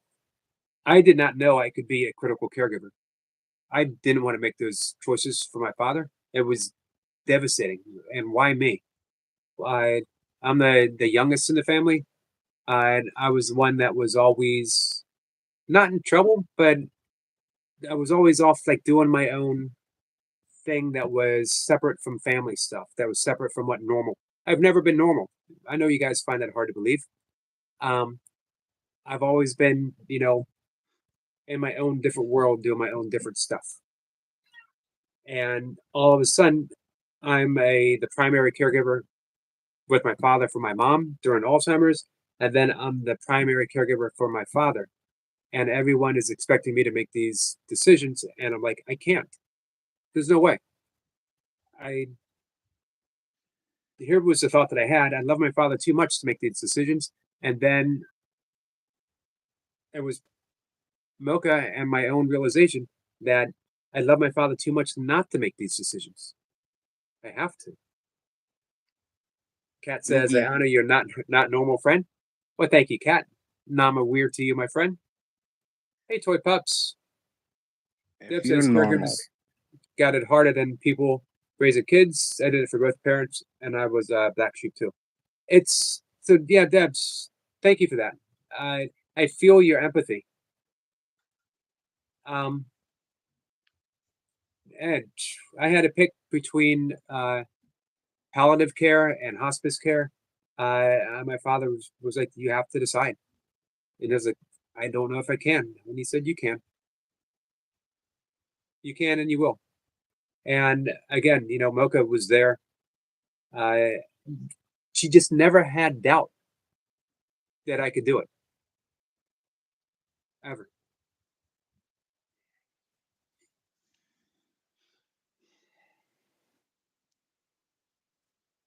I did not know I could be a critical caregiver. I didn't want to make those choices for my father. It was devastating. And why me? I'm the youngest in the family. I was the one that was always not in trouble, but I was always off like doing my own thing that was separate from family stuff, that was separate from what normal. I've never been normal. I know you guys find that hard to believe. I've always been, in my own different world, doing my own different stuff. And all of a sudden, I'm the primary caregiver with my father for my mom during Alzheimer's, and then I'm the primary caregiver for my father. And everyone is expecting me to make these decisions, and I'm like, I can't. There's no way. Here was the thought that I had. I love my father too much to make these decisions. And then it was Mocha and my own realization that I love my father too much not to make these decisions. I have to. Kat says, I honor your not normal friend. Well, thank you, Kat. Nama weird to you, my friend. Hey, Toy Pups. Debs says caregivers got it harder than people raising kids. I did it for both parents, and I was a black sheep too. Yeah, Debs, thank you for that. I feel your empathy. And I had to pick between palliative care and hospice care. My father was like, you have to decide. And I was like, I don't know if I can. And he said, you can. You can and you will. And again, Mocha was there. She just never had doubt that I could do it. Ever.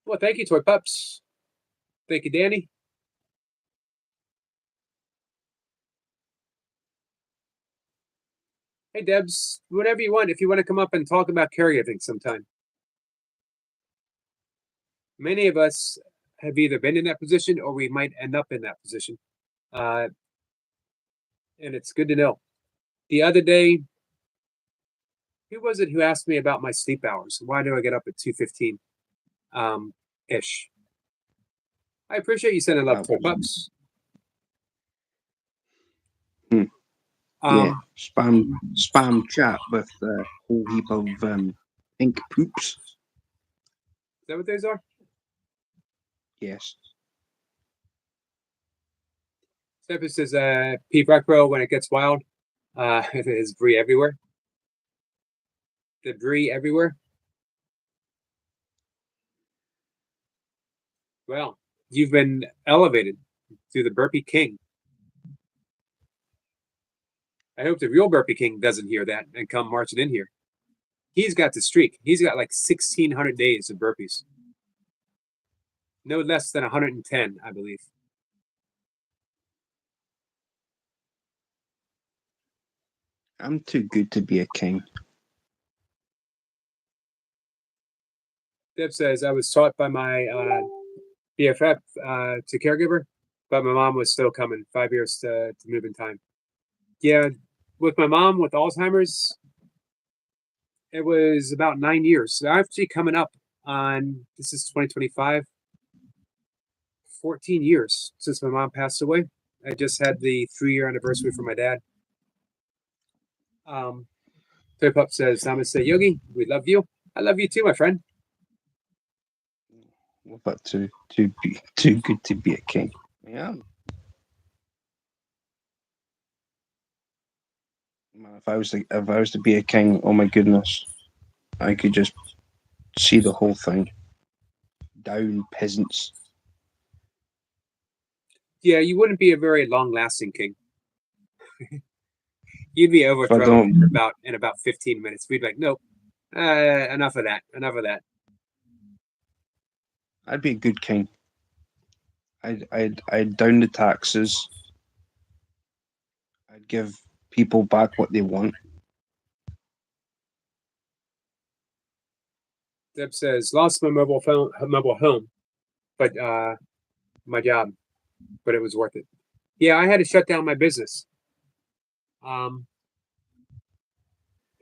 Well, thank you, Toy Pups. Thank you, Danny. Hey, Debs, whenever you want, if you want to come up and talk about caregiving sometime. Many of us have either been in that position or we might end up in that position. And it's good to know. The other day, who was it who asked me about my sleep hours? Why do I get up at 2:15 ish? I appreciate you sending love, Toy Pups. Yeah, spam chat with a whole heap of pink poops. Is that what those are? Yes. Stephen says, Pete Recro, when it gets wild, there's debris everywhere. Debris everywhere. Well, you've been elevated to the Burpee King. I hope the real Burpee King doesn't hear that and come marching in here. He's got the streak. He's got like 1,600 days of burpees. No less than 110, I believe. I'm too good to be a king. Deb says, I was taught by my BFF to caregiver, but my mom was still coming. 5 years to move in time. Yeah, with my mom with Alzheimer's, it was about 9 years. So actually coming up on, this is 2025, 14 years since my mom passed away. I just had the 3-year anniversary for my dad. Toy Pup says, Namaste Yogi, we love you. I love you too, my friend. But too good to be a king. Yeah. Man, if I was to be a king, oh my goodness, I could just see the whole thing. Down peasants. Yeah, you wouldn't be a very long-lasting king. You'd be overthrown in about 15 minutes. We'd be like, nope, enough of that. Enough of that. I'd be a good king. I'd down the taxes. I'd give people back what they want. Deb says, lost my mobile home, but my job, but it was worth it. Yeah, I had to shut down my business. And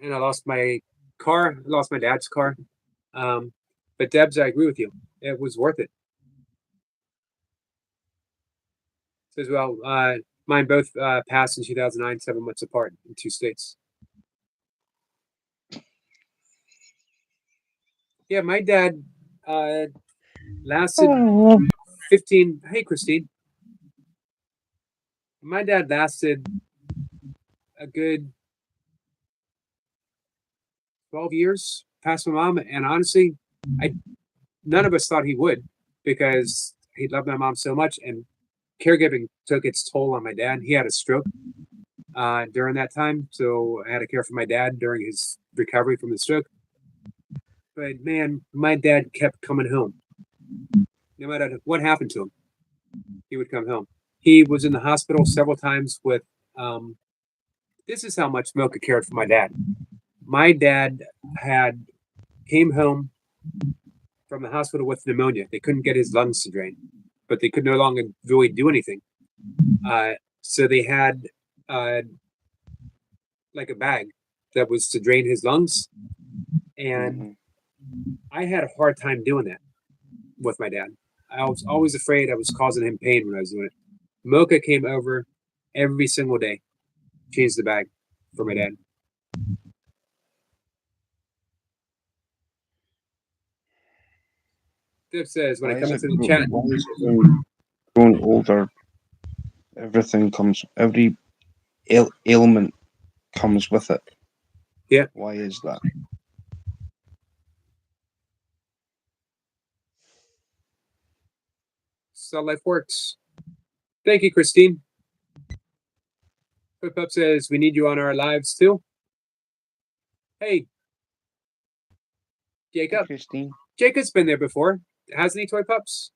I lost my car. I lost my dad's car. But Debs, I agree with you. It was worth it. Says, well, mine both passed in 2009, 7 months apart in 2 states. Yeah, my dad lasted 15. Hey, Christine. My dad lasted a good 12 years past my mom. And honestly, none of us thought he would, because he loved my mom so much. And caregiving took its toll on my dad. He had a stroke during that time. So I had to care for my dad during his recovery from the stroke. But man, my dad kept coming home. No matter what happened to him, he would come home. He was in the hospital several times with, this is how much Mocha cared for my dad. My dad came home from the hospital with pneumonia. They couldn't get his lungs to drain, but they could no longer really do anything. So they had like a bag that was to drain his lungs. And I had a hard time doing that with my dad. I was always afraid I was causing him pain when I was doing it. Mocha came over every single day, changed the bag for my dad. Deb says, when I come into the chat, growing older, every ailment comes with it. Yeah. Why is that? That's how life works. Thank you, Christine. Flip Up says we need you on our lives too. Hey, Jacob. Christine. Jacob's been there before, hasn't he, Toy Pups?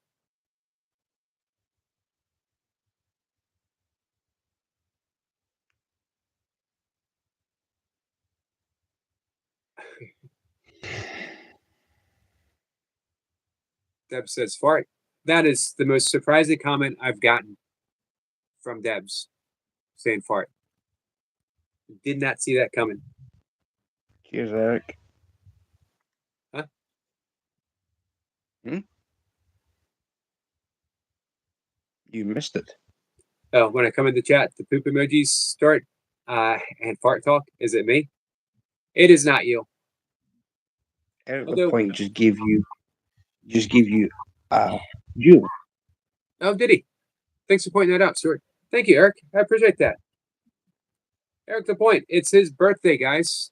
Debs says fart. That is the most surprising comment I've gotten from Debs, saying fart. Did not see that coming. Cheers, Eric. Huh? You missed it. Oh, when I come in the chat, the poop emojis start and fart talk. Is it me? It is not you. Eric Although- Point just gave you you. Oh, did he? Thanks for pointing that out, Stuart. Thank you, Eric. I appreciate that. Eric the Point. It's his birthday, guys.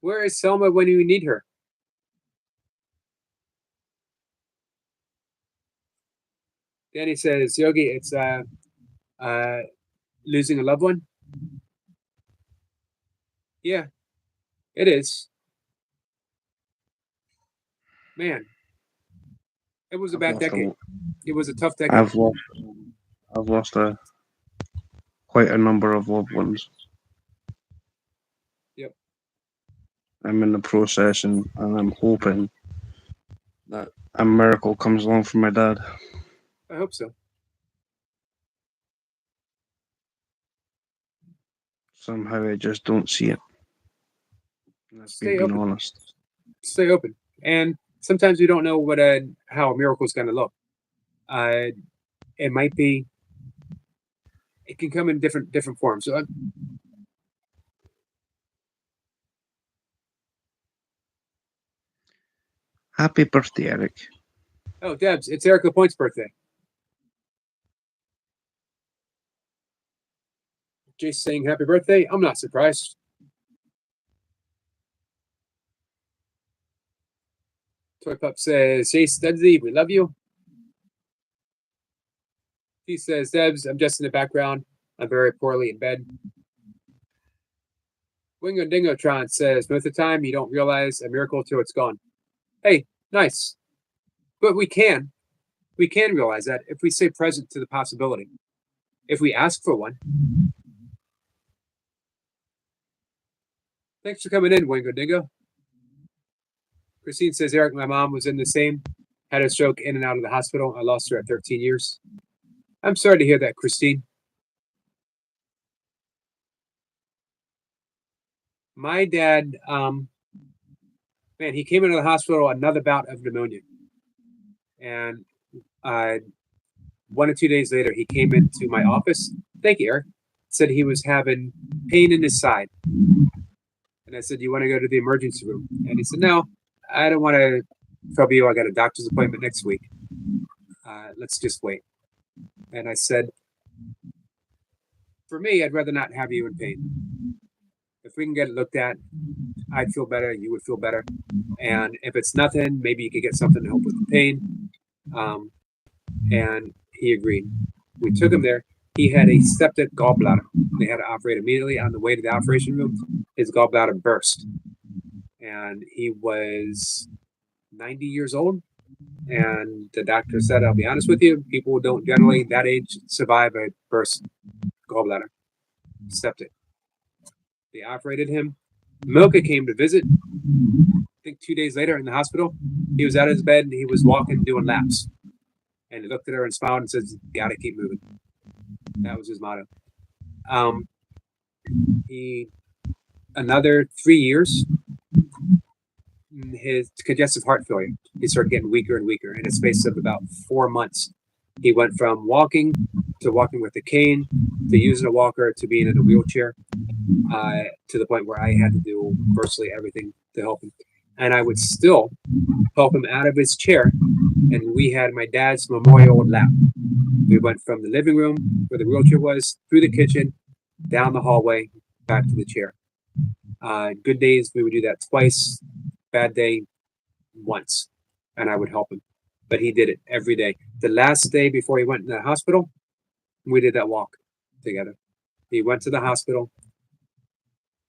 Where is Selma when you need her? Danny says, Yogi, it's losing a loved one. Yeah, it is. Man, it was a bad decade. It was a tough decade. I've lost quite a number of loved ones. Yep. I'm in the process, and I'm hoping that a miracle comes along for my dad. I hope so. Somehow I just don't see it. That's Stay being open. honest. Stay open. And sometimes we don't know what how a miracle is going to look. It might be. It can come in different forms. So, Happy birthday, Eric. oh, Debs, it's Eric LaPointe's birthday. Jace saying happy birthday. I'm not surprised. Toy Pup says, Jace Studsley, we love you. He says, Debs, I'm just in the background. I'm very poorly in bed. Wingo Dingotron says, most of the time you don't realize a miracle till it's gone. Hey, nice. But we can realize that if we stay present to the possibility. If we ask for one. Thanks for coming in, Wingo Dingo. Christine says, Eric, my mom was in the same, had a stroke in and out of the hospital. I lost her at 13 years. I'm sorry to hear that, Christine. My dad, man, he came into the hospital, another bout of pneumonia. And 1 or 2 days later, he came into my office. Thank you, Eric. Said he was having pain in his side. And I said, you want to go to the emergency room? And he said, no, I don't want to trouble you. I got a doctor's appointment next week. Let's just wait. And I said, for me, I'd rather not have you in pain. If we can get it looked at, I'd feel better. You would feel better. And if it's nothing, maybe you could get something to help with the pain. And he agreed. We took him there. He had a septic gallbladder. They had to operate immediately. On the way to the operation room, his gallbladder burst. And he was 90 years old. And the doctor said, I'll be honest with you, people don't generally that age survive a burst gallbladder. Septic. They operated him. Mocha came to visit. I think 2 days later in the hospital, he was out of his bed and he was walking, doing laps. And he looked at her and smiled and said, gotta keep moving. That was his motto. He, another 3 years, his congestive heart failure, he started getting weaker and weaker. In a space of about 4 months, he went from walking to walking with a cane to using a walker to being in a wheelchair, to the point where I had to do virtually everything to help him. And I would still help him out of his chair. And we had my dad's memorial lap. We went from the living room where the wheelchair was, through the kitchen, down the hallway, back to the chair. Good days, we would do that twice. Bad day, once. And I would help him. But he did it every day. The last day before he went to the hospital, we did that walk together. He went to the hospital.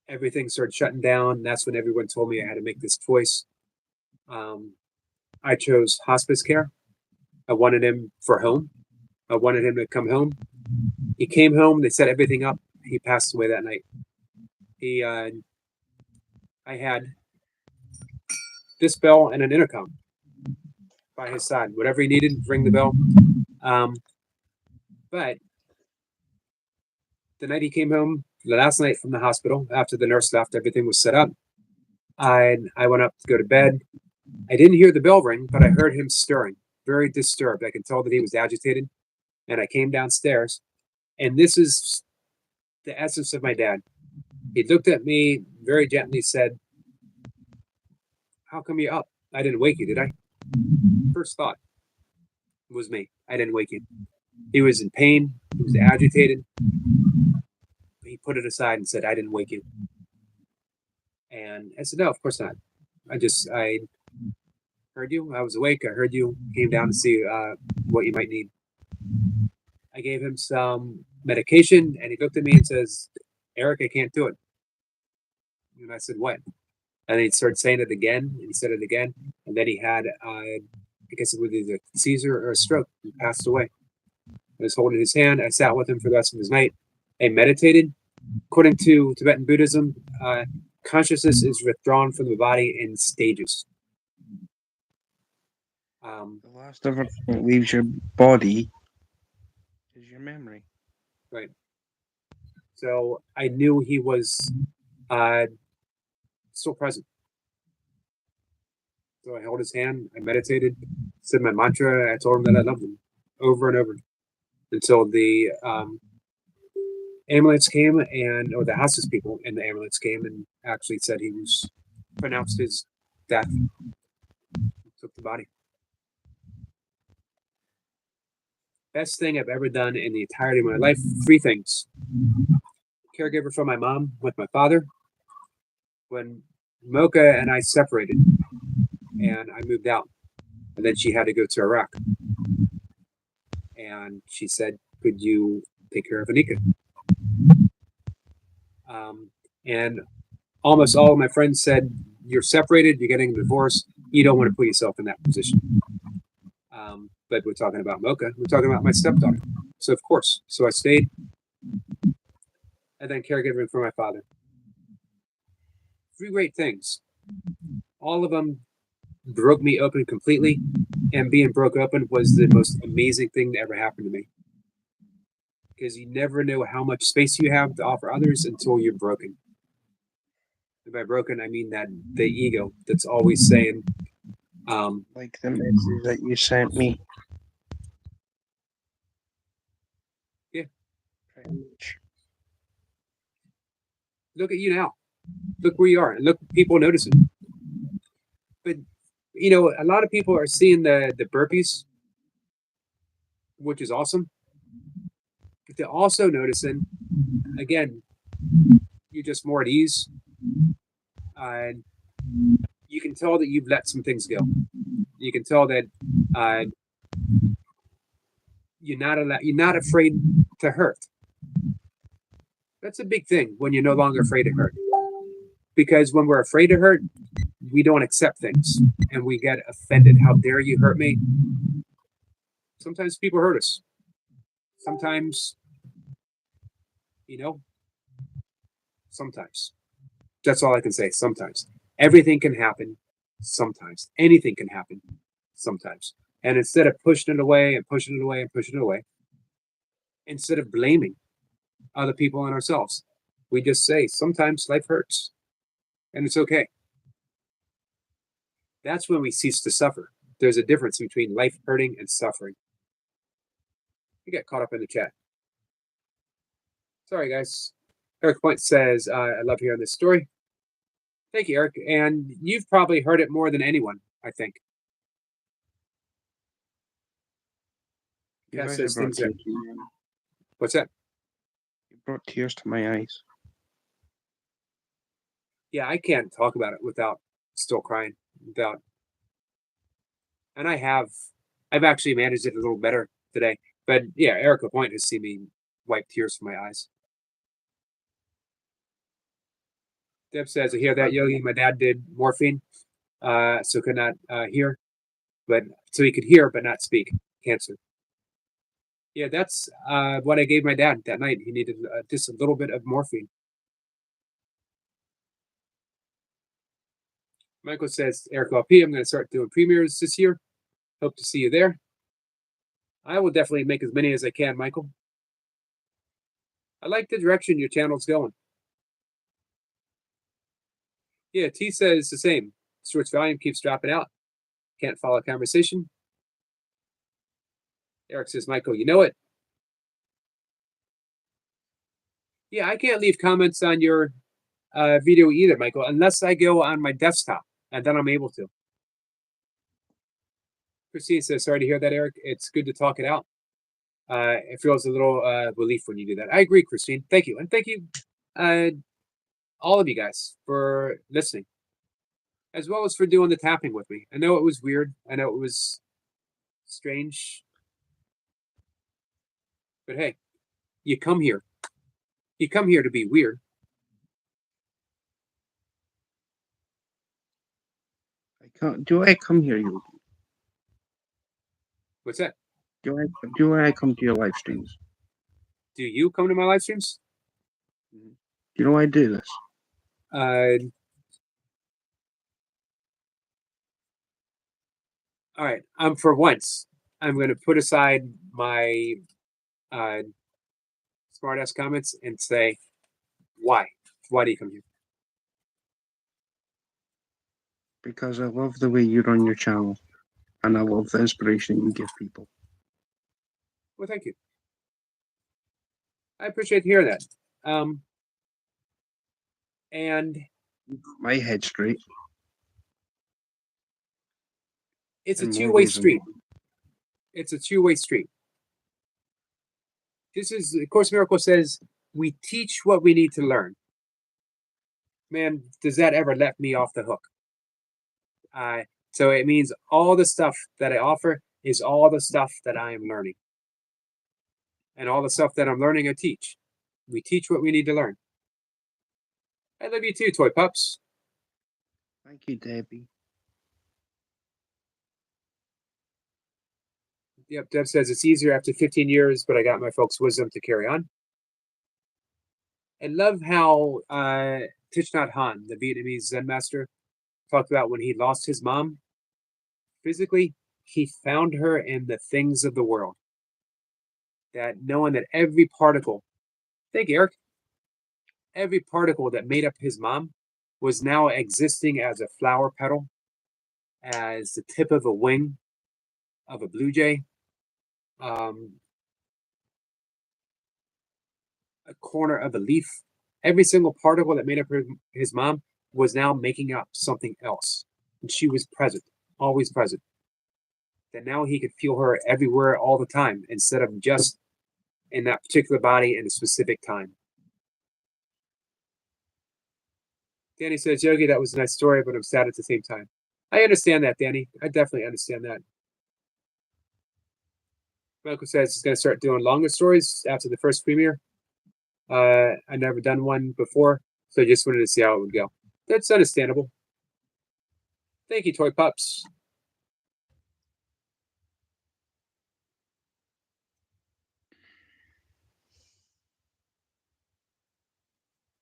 Everything started shutting down. That's when everyone told me I had to make this choice. I chose hospice care. I wanted him for home. I wanted him to come home. He came home. They set everything up. He passed away that night. I had this bell and an intercom by his side. Whatever he needed, ring the bell. But the night he came home, the last night from the hospital, after the nurse left, everything was set up. I went up to go to bed. I didn't hear the bell ring, but I heard him stirring, very disturbed. I could tell that he was agitated. And I came downstairs. And this is the essence of my dad. He looked at me very gently, said, "How come you're up? I didn't wake you, did I?" First thought was me. I didn't wake you. He was in pain. He was agitated. He put it aside and said, "I didn't wake you." And I said, "No, of course not. I heard you. I was awake. I heard you. Came down to see what you might need." I gave him some medication, and he looked at me and says, "Eric, I can't do it." And I said, "What?" And he started saying it again, and he said it again. And then he had, I guess it was either a seizure or a stroke. He passed away. I was holding his hand. I sat with him for the rest of his night. I meditated. According to Tibetan Buddhism, consciousness is withdrawn from the body in stages. The last ever thing that leaves your body is your memory. Right. So I knew he was still present. So I held his hand. I meditated, said my mantra. I told him that I loved him over and over until the ambulance came or the hospice people in the ambulance came and actually said he was pronounced his death. Took the body. Best thing I've ever done in the entirety of my life, 3 things. Caregiver for my mom with my father. When Mocha and I separated and I moved out, and then she had to go to Iraq. And she said, "Could you take care of Anika?" And almost all of my friends said, "You're separated, you're getting a divorce, you don't want to put yourself in that position." But we're talking about Mocha, we're talking about my stepdaughter. So of course, so I stayed, and then caregiving for my father. 3 great things. All of them broke me open completely, and being broke open was the most amazing thing that ever happened to me. Because you never know how much space you have to offer others until you're broken. And by broken, I mean that the ego that's always saying, like the message that you sent me. Yeah. Pretty much. Look at you now. Look where you are. And look, people noticing. But, a lot of people are seeing the burpees, which is awesome. But they're also noticing, again, you're just more at ease. And you can tell that you've let some things go. You can tell that you're not afraid to hurt. That's a big thing when you're no longer afraid to hurt. Because when we're afraid to hurt, we don't accept things and we get offended. How dare you hurt me? Sometimes people hurt us. Sometimes, sometimes. That's all I can say. Sometimes. Everything can happen. Sometimes. Anything can happen. Sometimes. And instead of pushing it away and pushing it away and pushing it away, instead of blaming other people and ourselves, we just say, sometimes life hurts and it's okay. That's when we cease to suffer. There's a difference between life hurting and suffering. You get caught up in the chat. Sorry, guys. Eric Point says, I love hearing this story. Thank you, Eric. And you've probably heard it more than anyone, I think. You Cass guys says have brought things that. tears to my eyes. What's that? You brought tears to my eyes. Yeah, I can't talk about it without still crying. Without, and I've actually managed it a little better today. But yeah, Erica Point has seen me wipe tears from my eyes. Deb says, "I hear that, Yogi. My dad did morphine, so could not hear, but so he could hear but not speak. Cancer. Yeah, that's what I gave my dad that night. He needed just a little bit of morphine." Michael says, "Eric LP, I'm going to start doing premieres this year. Hope to see you there." I will definitely make as many as I can, Michael. I like the direction your channel's going. Yeah, T says the same. Stuart's volume keeps dropping out. Can't follow a conversation. Eric says, "Michael, you know it." Yeah, I can't leave comments on your video either, Michael, unless I go on my desktop, and then I'm able to. Christine says, "Sorry to hear that, Eric. It's good to talk it out. It feels a little relief when you do that." I agree, Christine. Thank you. And thank you, all of you guys, for listening, as well as for doing the tapping with me. I know it was weird. I know it was strange. But hey, you come here. You come here to be weird. Do I come here, Yogi? What's that? Do I come to your live streams? Do you come to my live streams? Do you know I do this? All right. For once, I'm going to put aside my smart-ass comments and say, why? Why do you come here? Because I love the way you run your channel, and I love the inspiration you give people. Well, thank you. I appreciate hearing that. And my head straight. It's a two-way street. It's a two-way street. This is, Course Miracle says, we teach what we need to learn. Man, does that ever let me off the hook? So it means all the stuff that I offer is all the stuff that I am learning. And all the stuff that I'm learning, I teach. We teach what we need to learn. I love you too, Toy Pups. Thank you, Debbie. Yep, Deb says it's easier after 15 years, but I got my folks' wisdom to carry on. I love how Thich Nhat Hanh, the Vietnamese Zen master, talked about when he lost his mom. Physically, he found her in the things of the world. That knowing that every particle, thank you, Eric, every particle that made up his mom was now existing as a flower petal, as the tip of a wing of a blue jay, a corner of a leaf. Every single particle that made up his mom was now making up something else. And she was present, always present. That now he could feel her everywhere all the time instead of just in that particular body in a specific time. Danny says, "Yogi, that was a nice story, but I'm sad at the same time." I understand that, Danny. I definitely understand that. Michael says he's going to start doing longer stories after the first premiere. I've never done one before, so I just wanted to see how it would go. That's understandable. Thank you, Toy Pups.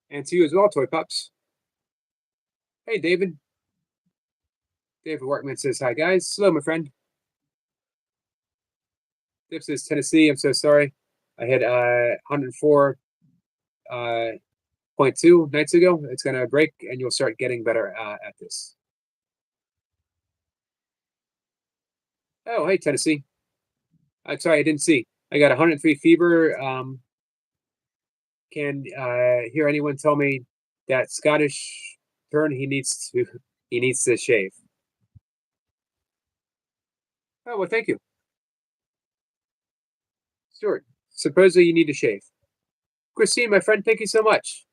And to you as well, Toy Pups. Hey, David. David Workman says, "Hi, guys. Hello, my friend." Dip says, "Tennessee, I'm so sorry. I hit 104.2 nights ago. It's going to break, and you'll start getting better at this." Oh, hey, Tennessee. I'm sorry, I didn't see. I got 103 fever. Can hear anyone tell me that Scottish turn he needs to shave? Oh, well, thank you. Stuart, supposedly you need to shave. Christine, my friend, thank you so much.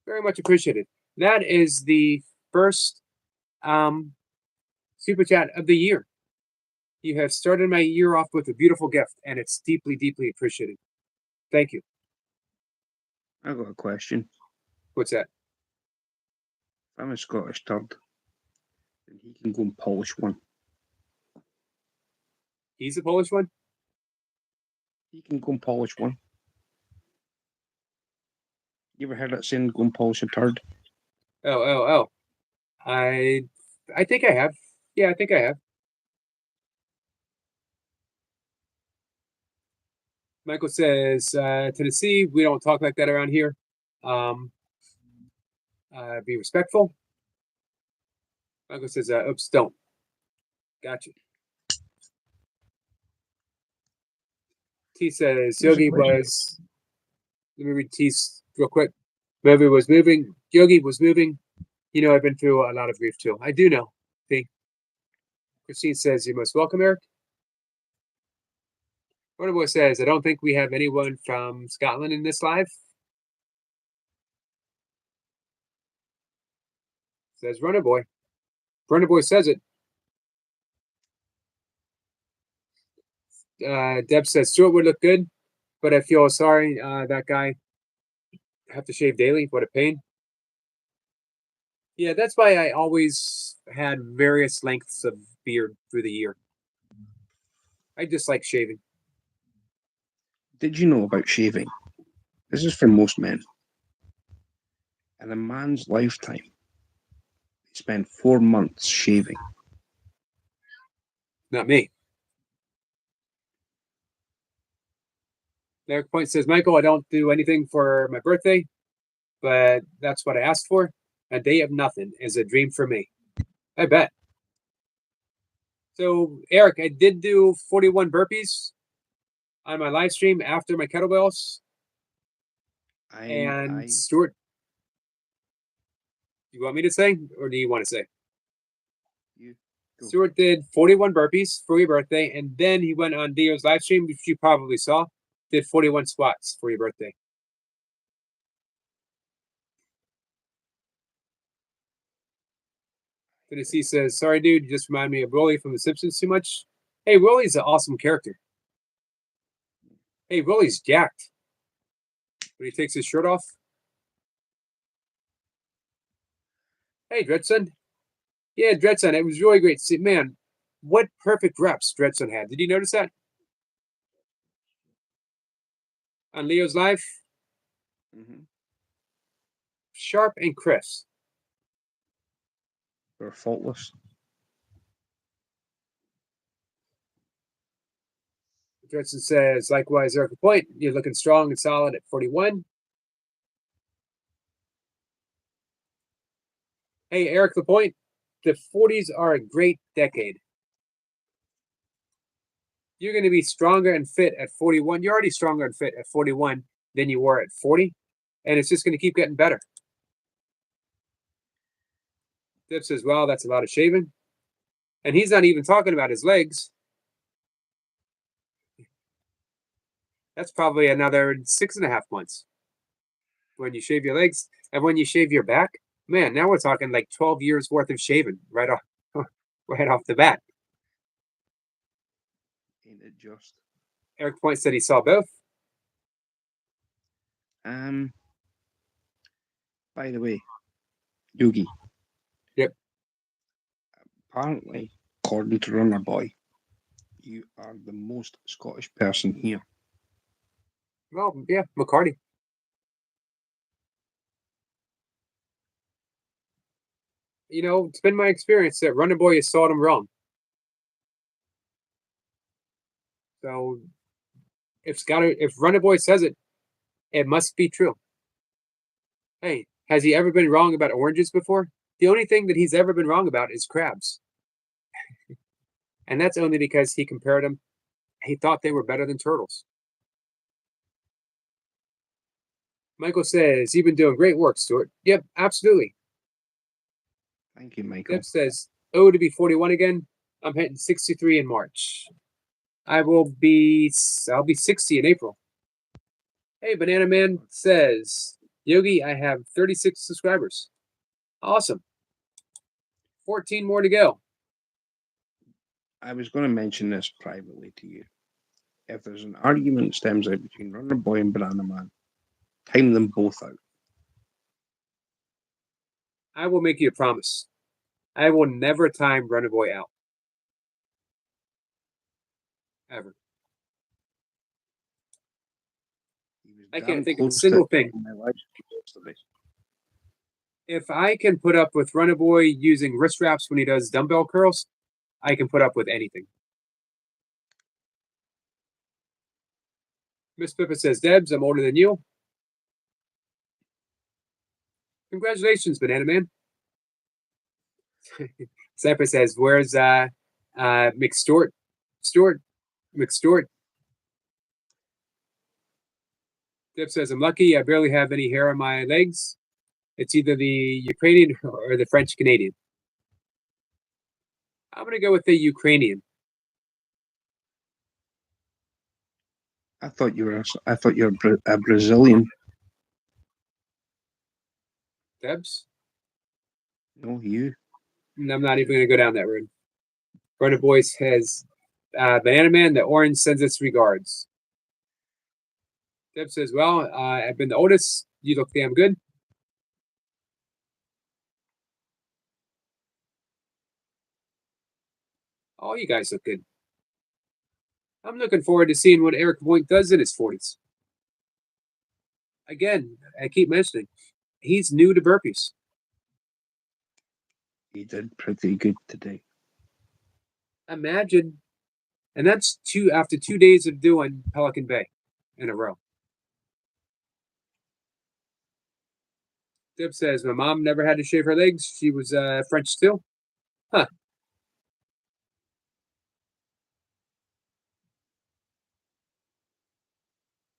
Very much appreciated. That is the first super chat of the year. You have started my year off with a beautiful gift, and it's deeply, deeply appreciated. Thank you. I've got a question. What's that? If I'm a Scottish turd, then he can go and polish one. He's a Polish one? He can go and polish one. You ever heard that saying, go and polish a turd? Oh. I think I have. Yeah, I think I have. Michael says, Tennessee, we don't talk like that around here. Be respectful. Michael says, oops, don't. Gotcha. T says, Yogi was, let me read T's real quick. Yogi was moving. You know, I've been through a lot of grief too. I do know. T. Christine says, you're most welcome, Eric. Runnerboy says, I don't think we have anyone from Scotland in this live. Says Runnerboy. Runnerboy says it. Debs says Stuart would look good, but I feel sorry. That guy have to shave daily. What a pain. Yeah, that's why I always had various lengths of beard through the year. I just like shaving. Did you know about shaving? This is for most men. In a man's lifetime, they spend 4 months shaving. Not me. Eric Point says, Michael, I don't do anything for my birthday, but that's what I asked for. A day of nothing is a dream for me. I bet. So, Eric, I did do 41 burpees on my live stream after my kettlebells. And Stuart, you want me to say, or do you want to say? Stuart did 41 burpees for your birthday, and then he went on Dio's live stream, which you probably saw, did 41 squats for your birthday. Tennessee says, sorry, dude, you just remind me of Rolly from The Simpsons too much. Hey, Rolly's an awesome character. Hey, Rolly's jacked. When he takes his shirt off. Hey, Dredson. Yeah, Dredson, it was really great to see. Man, what perfect reps Dredson had. Did you notice that? On Leo's live? Mm-hmm. Sharp and crisp. They're faultless. Dredson says, likewise, Eric Point, you're looking strong and solid at 41. Hey, Eric Lapointe, the 40s are a great decade. You're going to be stronger and fit at 41. You're already stronger and fit at 41 than you were at 40, and it's just going to keep getting better. Dip says, well, that's a lot of shaving. And he's not even talking about his legs. That's probably another 6.5 months when you shave your legs. And when you shave your back, man, now we're talking like 12 years worth of shaving right off the bat. Ain't it just? Eric Point said he saw both. By the way, Yogi. Yep. Apparently, according to Runner Boy, you are the most Scottish person here. Well, yeah, McCarty. You know, it's been my experience that Runner Boy has saw him wrong. So if Runner Boy says it, it must be true. Hey, has he ever been wrong about oranges before? The only thing that he's ever been wrong about is crabs. And that's only because he compared them. He thought they were better than turtles. Michael says, you've been doing great work, Stuart. Yep, absolutely. Thank you, Michael. Deb says, oh, to be 41 again. I'm hitting 63 in March. I'll be 60 in April. Hey, Banana Man says, Yogi, I have 36 subscribers. Awesome. 14 more to go. I was going to mention this privately to you. If there's an argument that stems out between Runner Boy and Banana Man, time them both out. I will make you a promise. I will never time Runner Boy out. Ever. I can't think of a single thing. If I can put up with Runner Boy using wrist wraps when he does dumbbell curls, I can put up with anything. Miss Pippa says, Debs, I'm older than you. Congratulations, Banana Man. Cypher says, where's McStort? McStort. Deb says, I'm lucky. I barely have any hair on my legs. It's either the Ukrainian or the French Canadian. I'm going to go with the Ukrainian. I thought you were a Brazilian. Debs? No, you. I'm not even going to go down that road. Runner Boy says, Banana Man, the orange sends its regards. Deb says, well, I've been the oldest. You look damn good. Oh, you guys look good. I'm looking forward to seeing what Eric Voigt does in his 40s. Again, I keep mentioning, he's new to burpees. He did pretty good today. Imagine, and that's after 2 days of doing Pelican Bay in a row. Deb says, my mom never had to shave her legs. She was French too. Huh.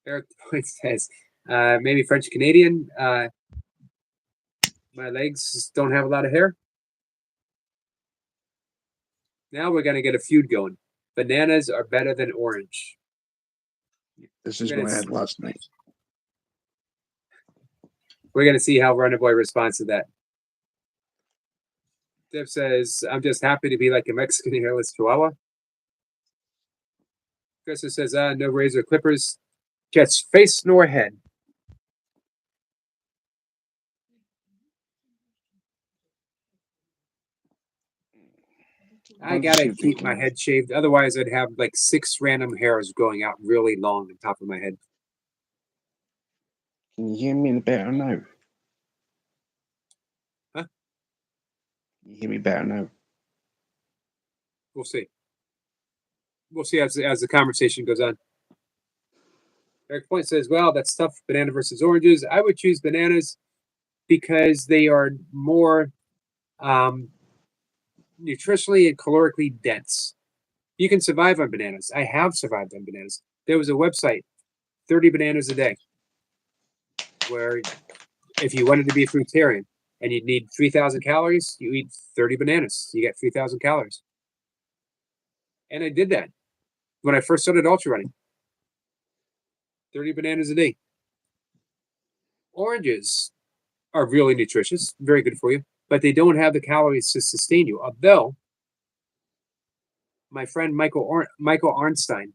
Eric says, maybe French Canadian. My legs don't have a lot of hair. Now we're going to get a feud going. Bananas are better than orange. This is what I had last night. We're going to see how Runner Boy responds to that. Deb says, I'm just happy to be like a Mexican hairless chihuahua. Krista says, no razor clippers. Gets face nor head. I gotta keep my head shaved. Otherwise, I'd have like 6 random hairs growing out really long on top of my head. Can you hear me better now? Huh? Can you hear me better now? We'll see. We'll see as the conversation goes on. Eric Point says, well, that's tough. Banana versus oranges. I would choose bananas because they are more nutritionally and calorically dense. You can survive on bananas. I have survived on bananas. There was a website, 30 bananas a day, where if you wanted to be a fruitarian and you'd need 3,000 calories, you eat 30 bananas. You get 3,000 calories. And I did that when I first started ultra running. 30 bananas a day. Oranges are really nutritious, very good for you, but they don't have the calories to sustain you. Although my friend Michael Arnstein,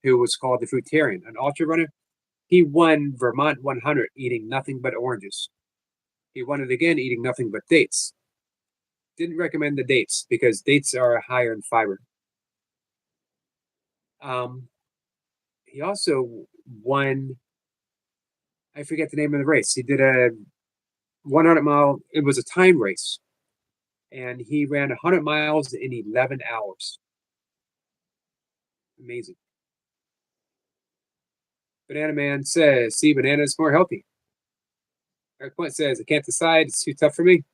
who was called the Fruitarian, an ultra runner, he won Vermont 100 eating nothing but oranges. He won it again eating nothing but dates. Didn't recommend the dates because dates are higher in fiber. He also won, I forget the name of the race. He did a 100-mile, it was a time race. And he ran 100 miles in 11 hours. Amazing. Banana Man says, see, banana is more healthy. Eric Point says, I can't decide. It's too tough for me.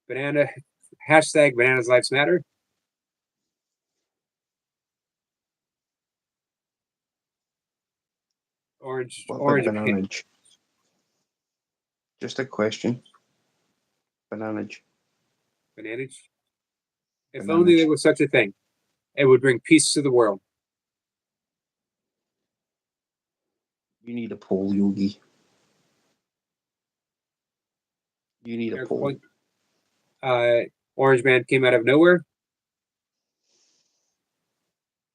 Banana, hashtag bananas lives matter. Orange. Bananage. Just a question. Bananage. Bananage. If only there was such a thing. It would bring peace to the world. You need a poll, Yogi. You need a Eric, poll. Orange Man came out of nowhere.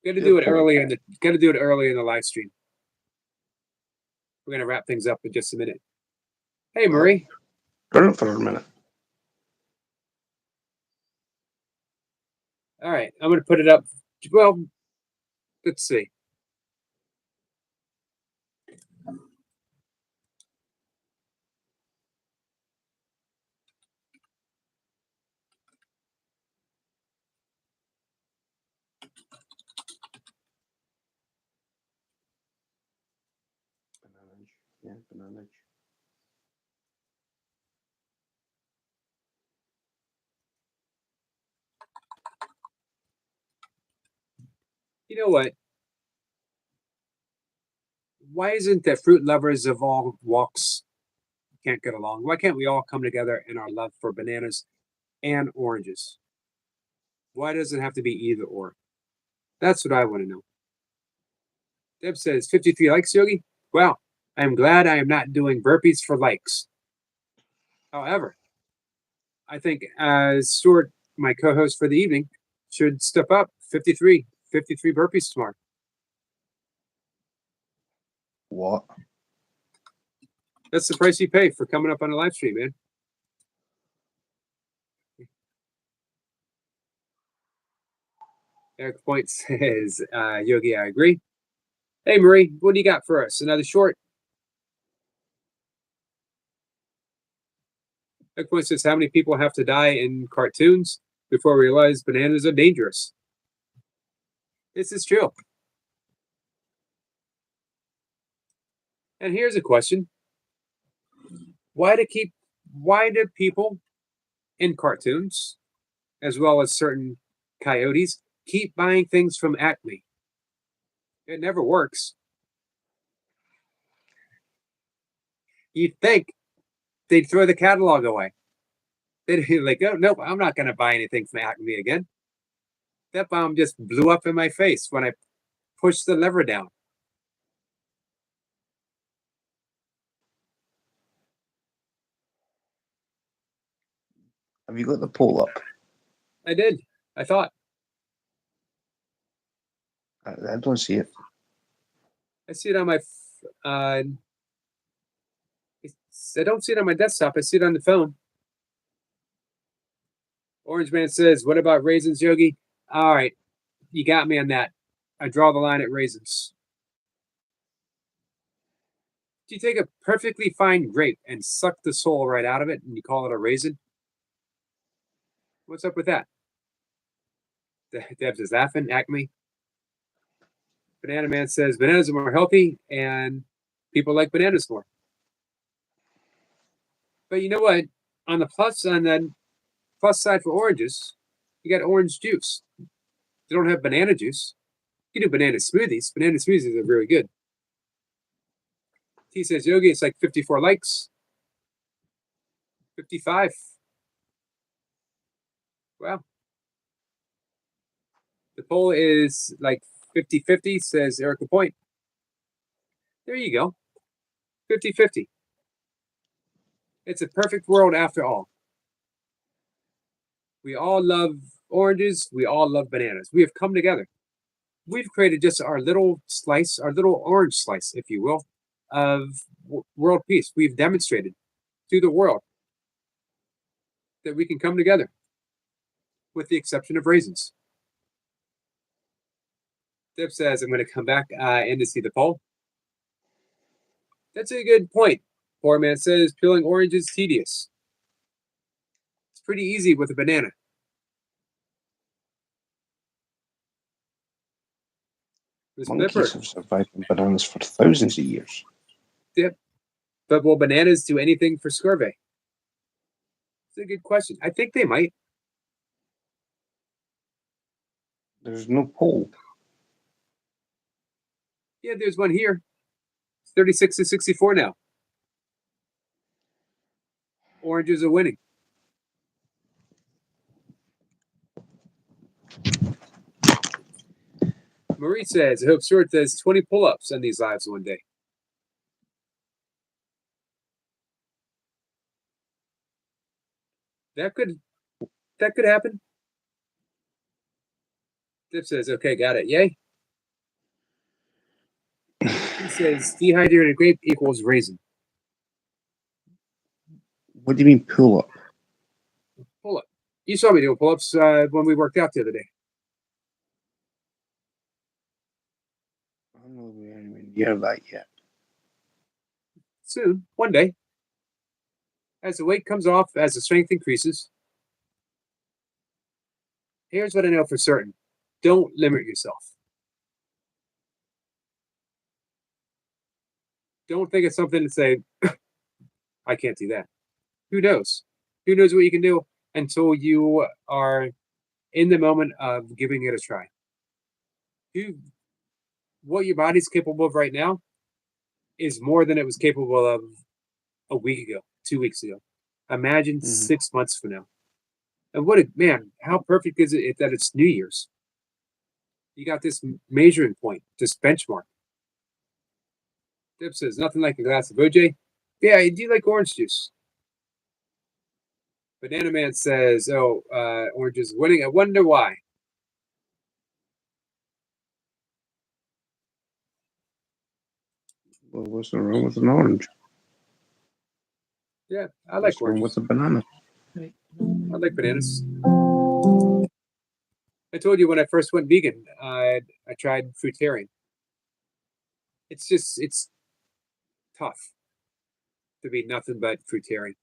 Got to do it early in the. Got to do it early in the live stream. We're gonna wrap things up in just a minute. Hey, Marie. Run it for a minute. All right, I'm gonna put it up. Well, let's see. Bananage. Yeah, bananage. You know what? Why isn't that fruit lovers of all walks can't get along? Why can't we all come together in our love for bananas and oranges? Why does it have to be either or? That's what I want to know. Deb says 53 likes, Yogi. Wow, I am glad I am not doing burpees for likes. However, I think as Stuart, my co-host for the evening, should step up 53 burpees tomorrow. What? That's the price you pay for coming up on a live stream, man. Eric Point says, Yogi, I agree. Hey, Marie, what do you got for us? Another short? Eric Point says, how many people have to die in cartoons before we realize bananas are dangerous? This is true. And here's a question. Why do people in cartoons, as well as certain coyotes, keep buying things from Acme? It never works. You'd think they'd throw the catalog away. They'd be like, oh, nope, I'm not going to buy anything from Acme again. That bomb just blew up in my face when I pushed the lever down. Have you got the poll up? I did. I thought. I don't see it. I see it on my. I don't see it on my desktop. I see it on the phone. Orange Man says, "What about raisins, Yogi?" All right, you got me on that. I draw the line at raisins. Do you take a perfectly fine grape and suck the soul right out of it, and you call it a raisin? What's up with that? Debs is laughing. Acme. Banana Man says bananas are more healthy, and people like bananas more. But you know what? On the plus side for oranges, you got orange juice. You don't have banana juice. You can do banana smoothies. Banana smoothies are very good. T says Yogi, it's like 54 likes. 55. Wow. The poll is like 50-50, says Erica Point. There you go. 50-50. It's a perfect world after all. We all love oranges. We all love bananas. We have come together. We've created just our little slice, our little orange slice, if you will, of world peace. We've demonstrated to the world that we can come together, with the exception of raisins. Deb says, I'm going to come back in to see the poll. That's a good point. Poor Man says, peeling orange is tedious. It's pretty easy with a banana. Monkeys have survived on bananas for thousands of years. Yep. But will bananas do anything for scurvy? It's a good question. I think they might. There's no poll. Yeah, there's one here. It's 36-64 now. Oranges are winning. Marie says, I hope Stuart does 20 pull-ups on these lives one day. That could happen. Deb says, okay, got it. Yay. He says, dehydrated grape equals raisin. What do you mean pull up? Pull-up. You saw me doing pull-ups when we worked out the other day. I don't know anywhere near that yet. Soon, one day. As the weight comes off, as the strength increases. Here's what I know for certain. Don't limit yourself. Don't think it's something to say, I can't do that. Who knows? Who knows what you can do until you are in the moment of giving it a try. What your body's capable of right now is more than it was capable of a week ago, 2 weeks ago. Imagine 6 months from now. And how perfect is it that it's New Year's? You got this measuring point, this benchmark. Deb says, nothing like a glass of OJ. Yeah, I do like orange juice. Banana Man says, orange is winning. I wonder why. Well, what's wrong with an orange? Yeah, I like What's wrong oranges. with a banana? I like bananas. I told you when I first went vegan, I tried fruitarian. It's tough to be nothing but fruitarian.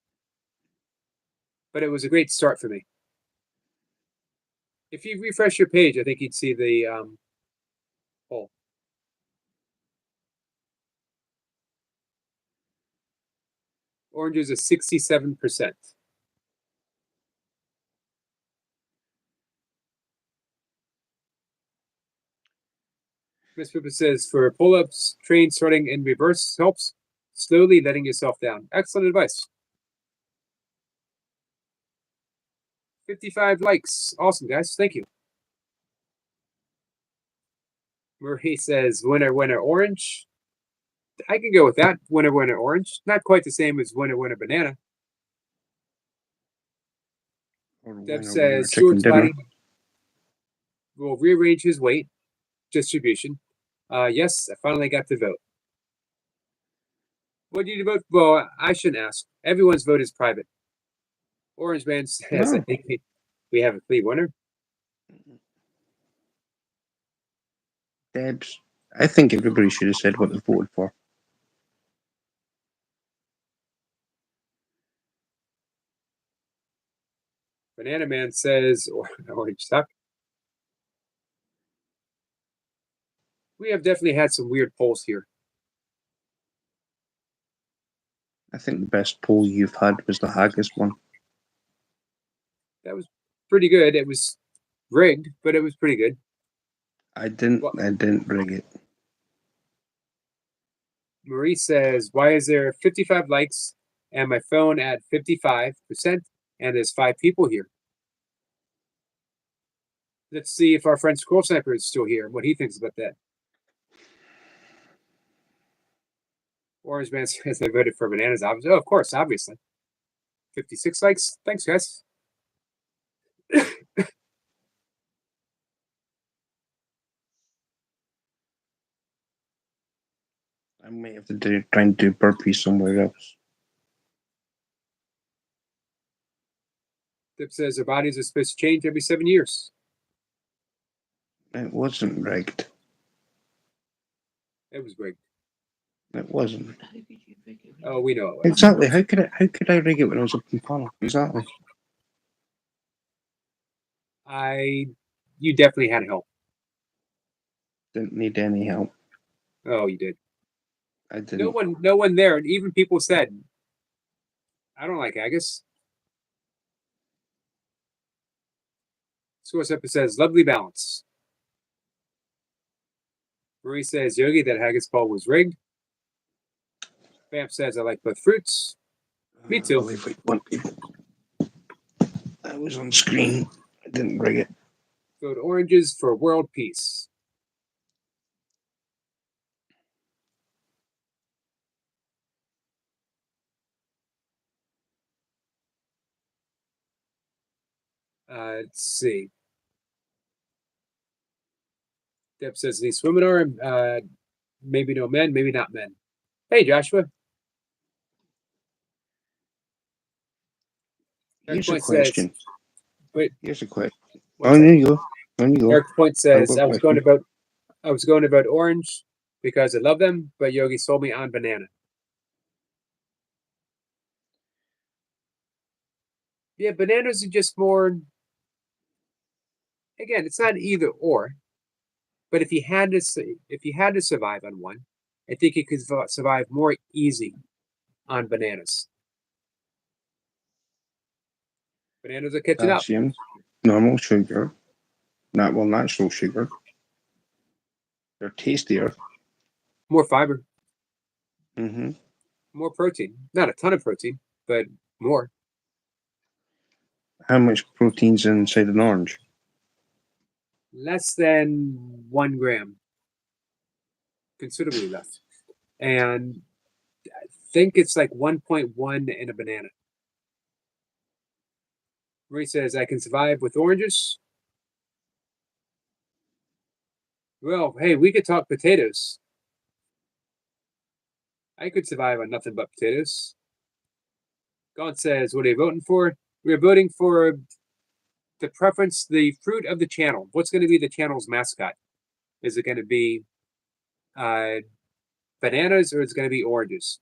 But it was a great start for me. If you refresh your page, I think you'd see the poll. Oranges is 67%. Miss Pippa says, for pull-ups, train starting in reverse helps. Slowly letting yourself down. Excellent advice. 55 likes. Awesome, guys. Thank you. Marie says, winner, winner, orange. I can go with that. Winner, winner, orange. Not quite the same as winner, winner, banana. Deb says, Stuart's body will rearrange his weight distribution. Yes, I finally got to vote. What did you vote? Well, I shouldn't ask. Everyone's vote is private. Orange Man says, I think we have a clear winner. Debs, I think everybody should have said what they voted for. Banana Man says, orange suck. We have definitely had some weird polls here. I think the best poll you've had was the haggis one. That was pretty good. It was rigged, but it was pretty good. I didn't rig it. Marie says, why is there 55 likes and my phone at 55% and there's 5 people here? Let's see if our friend Squirrel Sniper is still here, what he thinks about that. Orange Man says they voted for bananas. Oh, of course, obviously. 56 likes. Thanks, guys. I may have to try and do burpees somewhere else. Dip says our bodies are supposed to change every 7 years. It wasn't rigged. It was rigged. It wasn't. Oh, we know it was. Exactly. How could I rig it when I was up in panel? Exactly. You definitely had help. Didn't need any help. Oh, you did. I didn't. No one there, and even people said, I don't like haggis. Source Up says, lovely balance. Marie says, Yogi, that haggis ball was rigged. Vamp says, I like both fruits. Me too. I believe like one people. I was on screen. I didn't rig it. Vote oranges for world peace. Let's see. Deb says these women are maybe no men, maybe not men. Hey, Joshua. Eric Here's a Point says, question. wait, Here's a question. one On second. you go. On you go. Eric Point I've says, got a I was going question. about orange because I love them, but Yogi sold me on banana. Yeah, bananas are just more. Again, it's not either or, but if you had to survive on one, I think you could survive more easy on bananas. Bananas are catching up. Potassium, normal sugar, natural sugar. They're tastier. More fiber, Mm-hmm. more protein. Not a ton of protein, but more. How much protein's inside an orange? Less than 1 gram, considerably less. And I think it's like 1.1 in a banana. Marie says, I can survive with oranges. Well, hey, we could talk potatoes. I could survive on nothing but potatoes. God says, what are you voting for? We're voting for the preference, the fruit of the channel. What's going to be the channel's mascot? Is it going to be bananas or is it going to be oranges?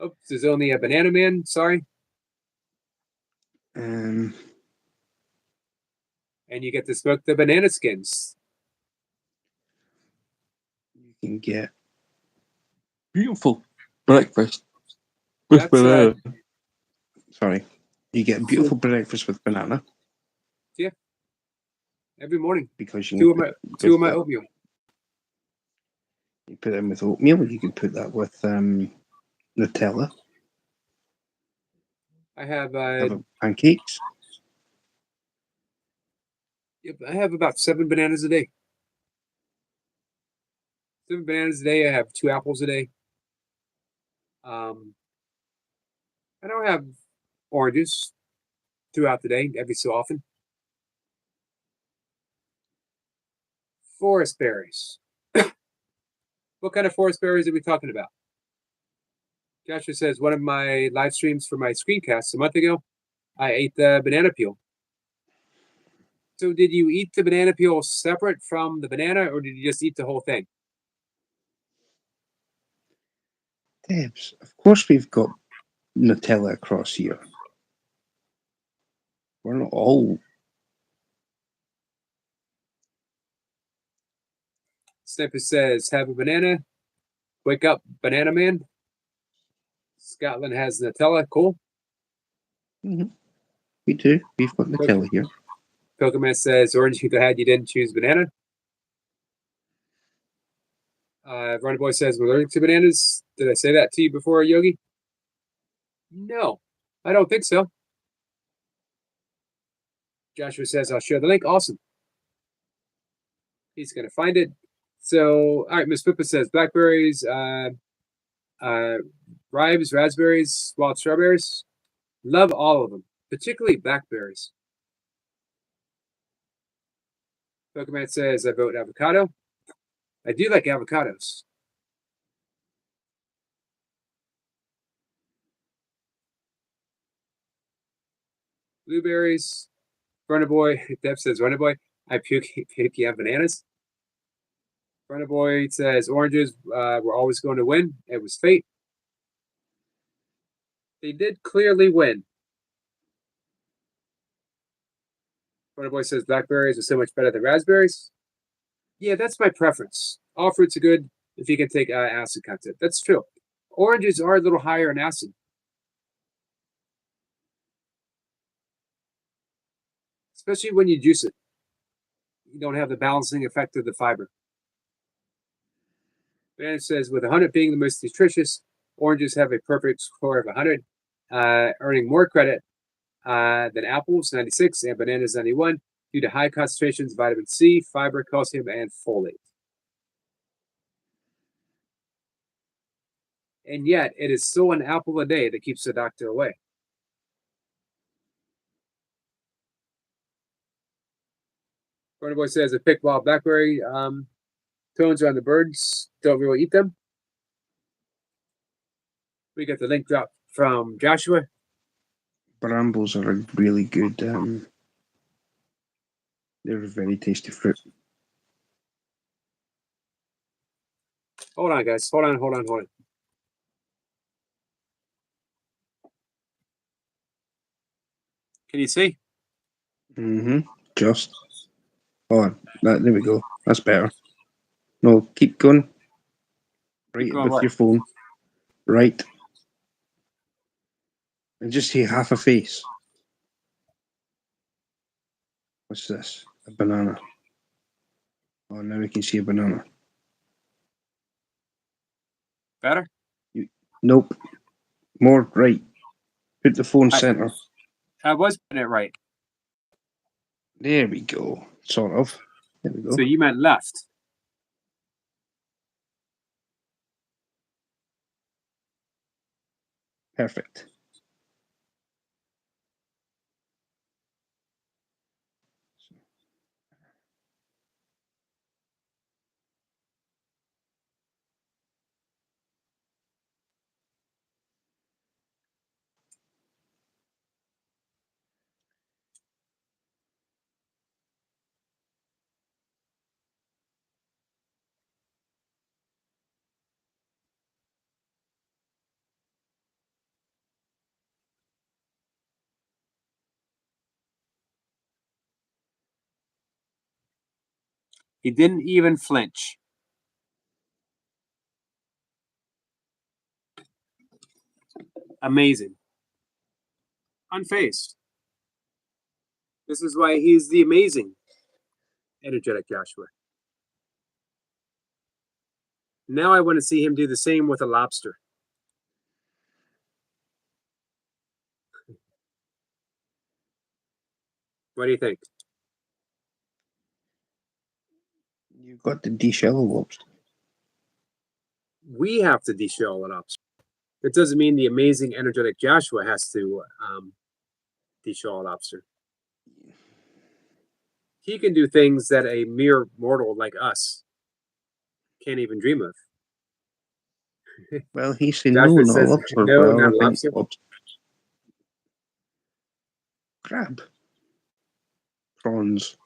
Oh, there's only a banana man. Sorry. Um, And you get to smoke the banana skins. you can get beautiful breakfast with banana. Sorry. You get beautiful breakfast with banana. Yeah. Every morning. Because you two of my oatmeal. You put it in with oatmeal. You can put that with Nutella. I have pancakes. Yep, I have about 7 bananas a day. 7 bananas a day. I have 2 apples a day. I don't have oranges throughout the day, every so often. Forest berries. What kind of forest berries are we talking about? Joshua says, one of my live streams for my screencasts a month ago, I ate the banana peel. So did you eat the banana peel separate from the banana, or did you just eat the whole thing? Debs, of course we've got Nutella across here. We're not all. Snipper says, have a banana. Wake up, banana man. Scotland has Nutella. Cool. Mm-hmm. We do. We've got Nutella here. Pokemon says, orange you had, you didn't choose banana. Runner Boy says, we're allergic to bananas. Did I say that to you before, Yogi? No, I don't think so. Joshua says, I'll share the link. Awesome. He's going to find it. So, all right, Miss Pippa says, blackberries, ribes, raspberries, wild strawberries. Love all of them, particularly blackberries. Pokemon says, I vote avocado. I do like avocados. Blueberries. Runner Boy. Deb says, Runner Boy. I puke on bananas. Runner Boy says, oranges were always going to win. It was fate. They did clearly win. Runner Boy says, blackberries are so much better than raspberries. Yeah, that's my preference. All fruits are good if you can take acid content. That's true. Oranges are a little higher in acid. Especially when you juice it. You don't have the balancing effect of the fiber. Banana says, with 100 being the most nutritious, oranges have a perfect score of 100, earning more credit than apples, 96, and bananas, 91, due to high concentrations of vitamin C, fiber, calcium, and folate. And yet, it is still an apple a day that keeps the doctor away. Corner Boy says a pick wild blackberry tones around the birds. Don't really eat them. We got the link drop from Joshua. Brambles are a really good. They're a very tasty fruit. Hold on, guys. Hold on. Can you see? Just. Oh, there we go. That's better. No, keep going. Right going with what? your phone. Right. And just see half a face. What's this? A banana. Oh, now we can see a banana. Better? Nope. More right. Put the phone center. I was putting it right. There we go. Sort of. There we go. So you meant left. Perfect. He didn't even flinch. Amazing. Unfazed. This is why he's the amazing, energetic Joshua. Now I want to see him do the same with a lobster. What do you think? You've got the deshell lobster. We have to deshell a lobster. It doesn't mean the amazing, energetic Joshua has to deshell a lobster. He can do things that a mere mortal like us can't even dream of. Well, he said Joshua no, not says, lobster. no, Well, not I think lobster. lobster. Crab. Prawns.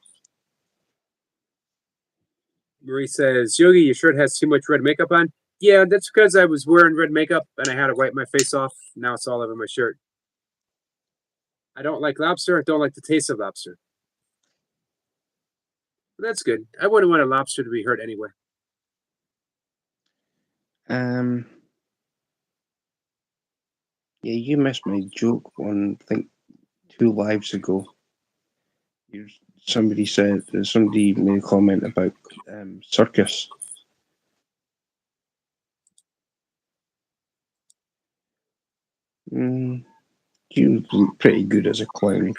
Marie says, Yogi, your shirt has too much red makeup on. Yeah, that's because I was wearing red makeup and I had to wipe my face off. Now it's all over my shirt. I don't like lobster. I don't like the taste of lobster. But that's good. I wouldn't want a lobster to be hurt anyway. Yeah, you missed my joke one, I think, 2 lives ago. Somebody made a comment about circus. You look pretty good as a clown.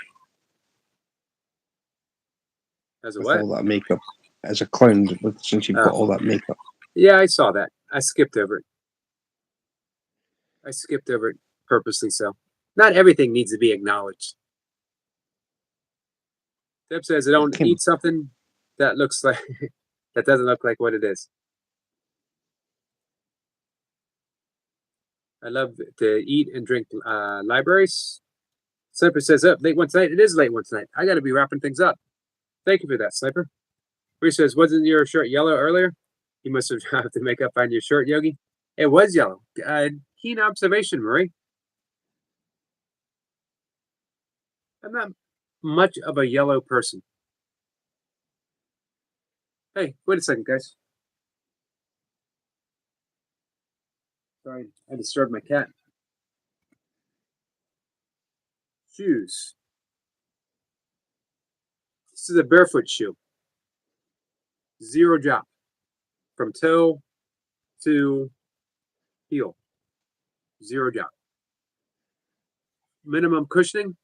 As a with what? all that makeup. As a clown, since you've got all that makeup. Yeah, I saw that. I skipped over it. I skipped over it purposely so. Not everything needs to be acknowledged. Deb says, I don't eat something that looks like that doesn't look like what it is. I love to eat and drink libraries. Sniper says, up late one tonight. It is late one tonight. I got to be wrapping things up. Thank you for that, Sniper. Bree says, wasn't your shirt yellow earlier? You must have had to make up on your shirt, Yogi. It was yellow. Keen observation, Marie. I'm not much of a yellow person. Hey, wait a second, guys. Sorry, I disturbed my cat. Shoes. This is a barefoot shoe. Zero drop. From toe to heel. Zero drop. Minimum cushioning.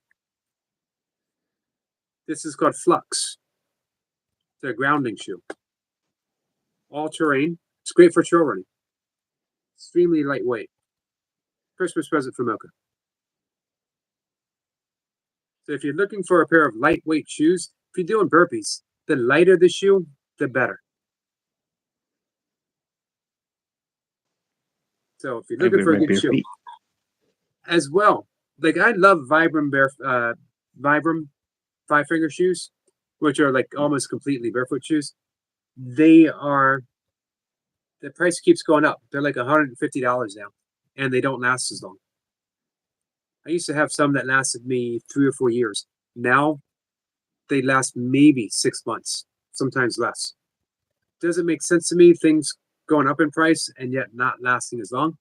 This is called Flux. It's a grounding shoe. All terrain. It's great for trail running. Extremely lightweight. Christmas present for Mocha. So if you're looking for a pair of lightweight shoes, if you're doing burpees, the lighter the shoe, the better. So if you're What looking about for a my good bare shoe, feet? as well, like I love Vibram 5-finger shoes, which are like almost completely barefoot shoes. They are the price keeps going up. They're like $150 now, and they don't last as long. I used to have some that lasted me 3 or 4 years. Now they last maybe 6 months, sometimes less. Doesn't make sense to me. Things going up in price and yet not lasting as long.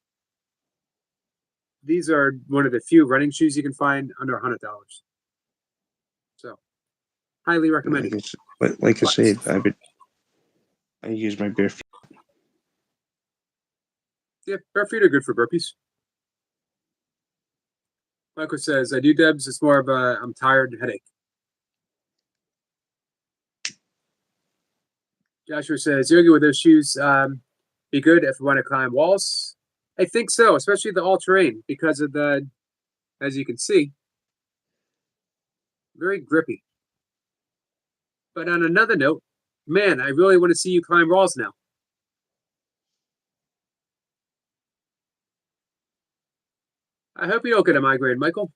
These are one of the few running shoes you can find under $100. So, highly recommended. Like I said, I use my bare feet. Yeah, bare feet are good for burpees. Michael says, I do Debs. It's more of a I'm tired headache. Joshua says, Yogi, with those shoes be good if you want to climb walls? I think so, especially the all terrain because of the, as you can see, very grippy. But on another note, man, I really want to see you climb walls now. I hope you don't get a migraine, Michael.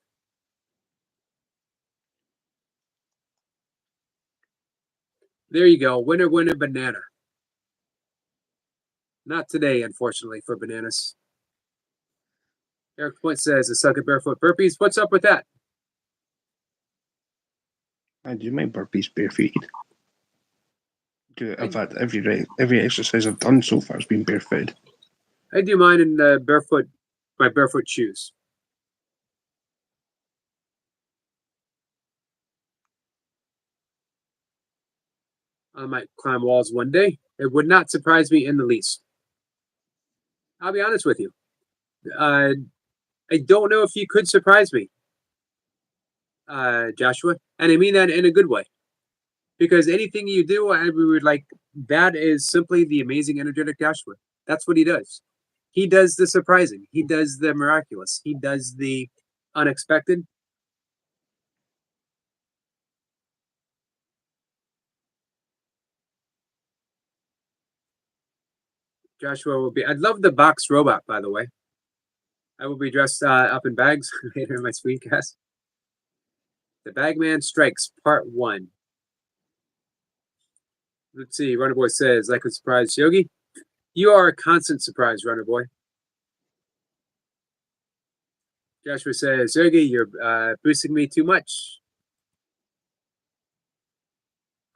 There you go. Winner, winner, banana. Not today, unfortunately, for bananas. Eric Point says, I suck at barefoot burpees. What's up with that? I do my burpees bare feet. In fact, every exercise I've done so far has been barefoot. I do mine in my barefoot shoes. I might climb walls one day. It would not surprise me in the least. I'll be honest with you. I don't know if you could surprise me, Joshua, and I mean that in a good way. Because anything you do, we would like that is simply the amazing, energetic Joshua. That's what he does. He does the surprising. He does the miraculous. He does the unexpected. Joshua will be. I'd love the box robot, by the way. I will be dressed up in bags later in my screencast. The Bagman Strikes, Part 1. Let's see. Runner Boy says, like a surprise, Yogi. You are a constant surprise, Runner Boy. Joshua says, Yogi, you're boosting me too much.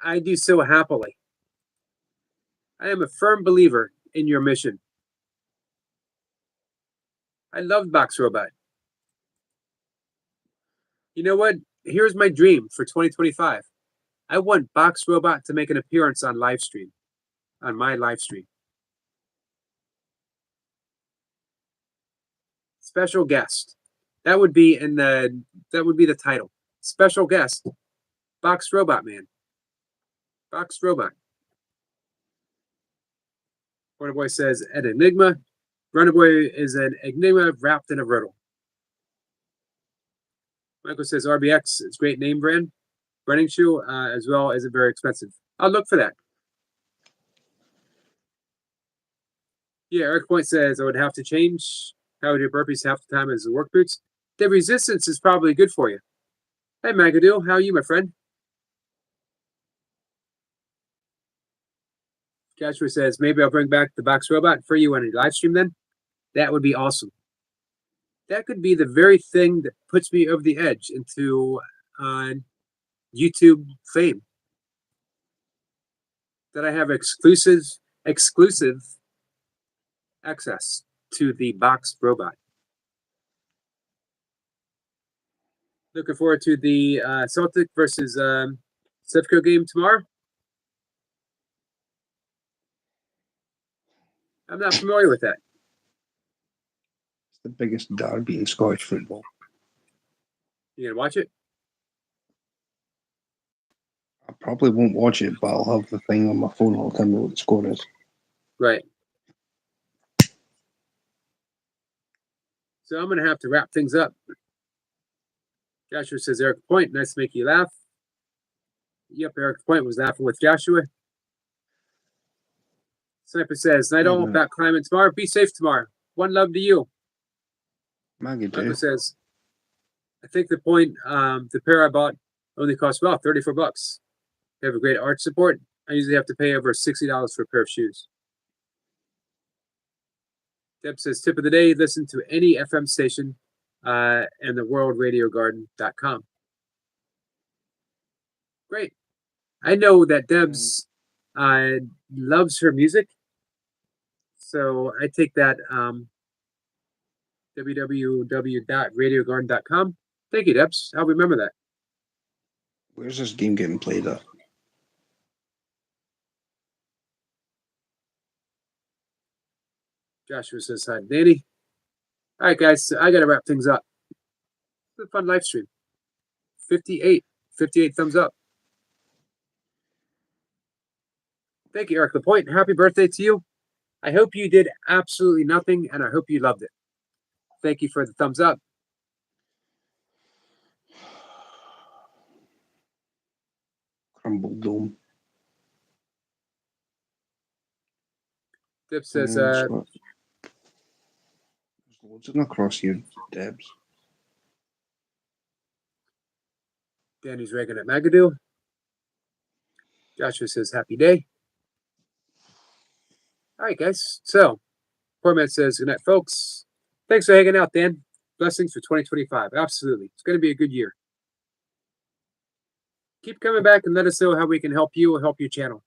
I do so happily. I am a firm believer in your mission. I love Box Robot. You know what? Here's my dream for 2025. I want Box Robot to make an appearance on live stream, on my live stream. Special guest. That would be the title. Special guest. Box Robot Man. Box Robot. Runner Boy says an enigma. Runner Boy is an enigma wrapped in a riddle. Michael says RBX is great name brand. Running shoe as well isn't very expensive. I'll look for that. Yeah, Eric Point says I would have to change how we do burpees half the time as the work boots. The resistance is probably good for you. Hey Magadoo, how are you, my friend? Joshua says maybe I'll bring back the box robot for you on a live stream then. That would be awesome. That could be the very thing that puts me over the edge into YouTube fame. That I have exclusive access to the box robot. Looking forward to the Celtic versus Sefco game tomorrow. I'm not familiar with that. It's the biggest derby in Scottish football. You gonna watch it? I probably won't watch it, but I'll have the thing on my phone. I'll tell me what the score is. Right. So I'm going to have to wrap things up. Joshua says, Eric Point, nice to make you laugh. Yep, Eric Point was laughing with Joshua. Sniper says, night all, back climbing tomorrow. Be safe tomorrow. One love to you. Maggie Michael says, I think the point, the pair I bought only cost about $34. They have a great arch support. I usually have to pay over $60 for a pair of shoes. Debs says, tip of the day, listen to any FM station and the worldradiogarden.com. Great. I know that Debs loves her music. So I take that www.radiogarden.com. Thank you, Debs. I'll remember that. Where's this game getting played at? Joshua says hi, Danny. All right, guys, I got to wrap things up. It's a fun live stream. 58 thumbs up. Thank you, Eric Lapointe. Happy birthday to you. I hope you did absolutely nothing, and I hope you loved it. Thank you for the thumbs up. Crumble Dome. Deb says, there's loads of them across here, Debs. Danny's Reagan at Magadoo. Joshua says, happy day. All right, guys. So, Poor Man says, good night, folks. Thanks for hanging out, Dan. Blessings for 2025. Absolutely. It's going to be a good year. Keep coming back and let us know how we can help you or help your channel.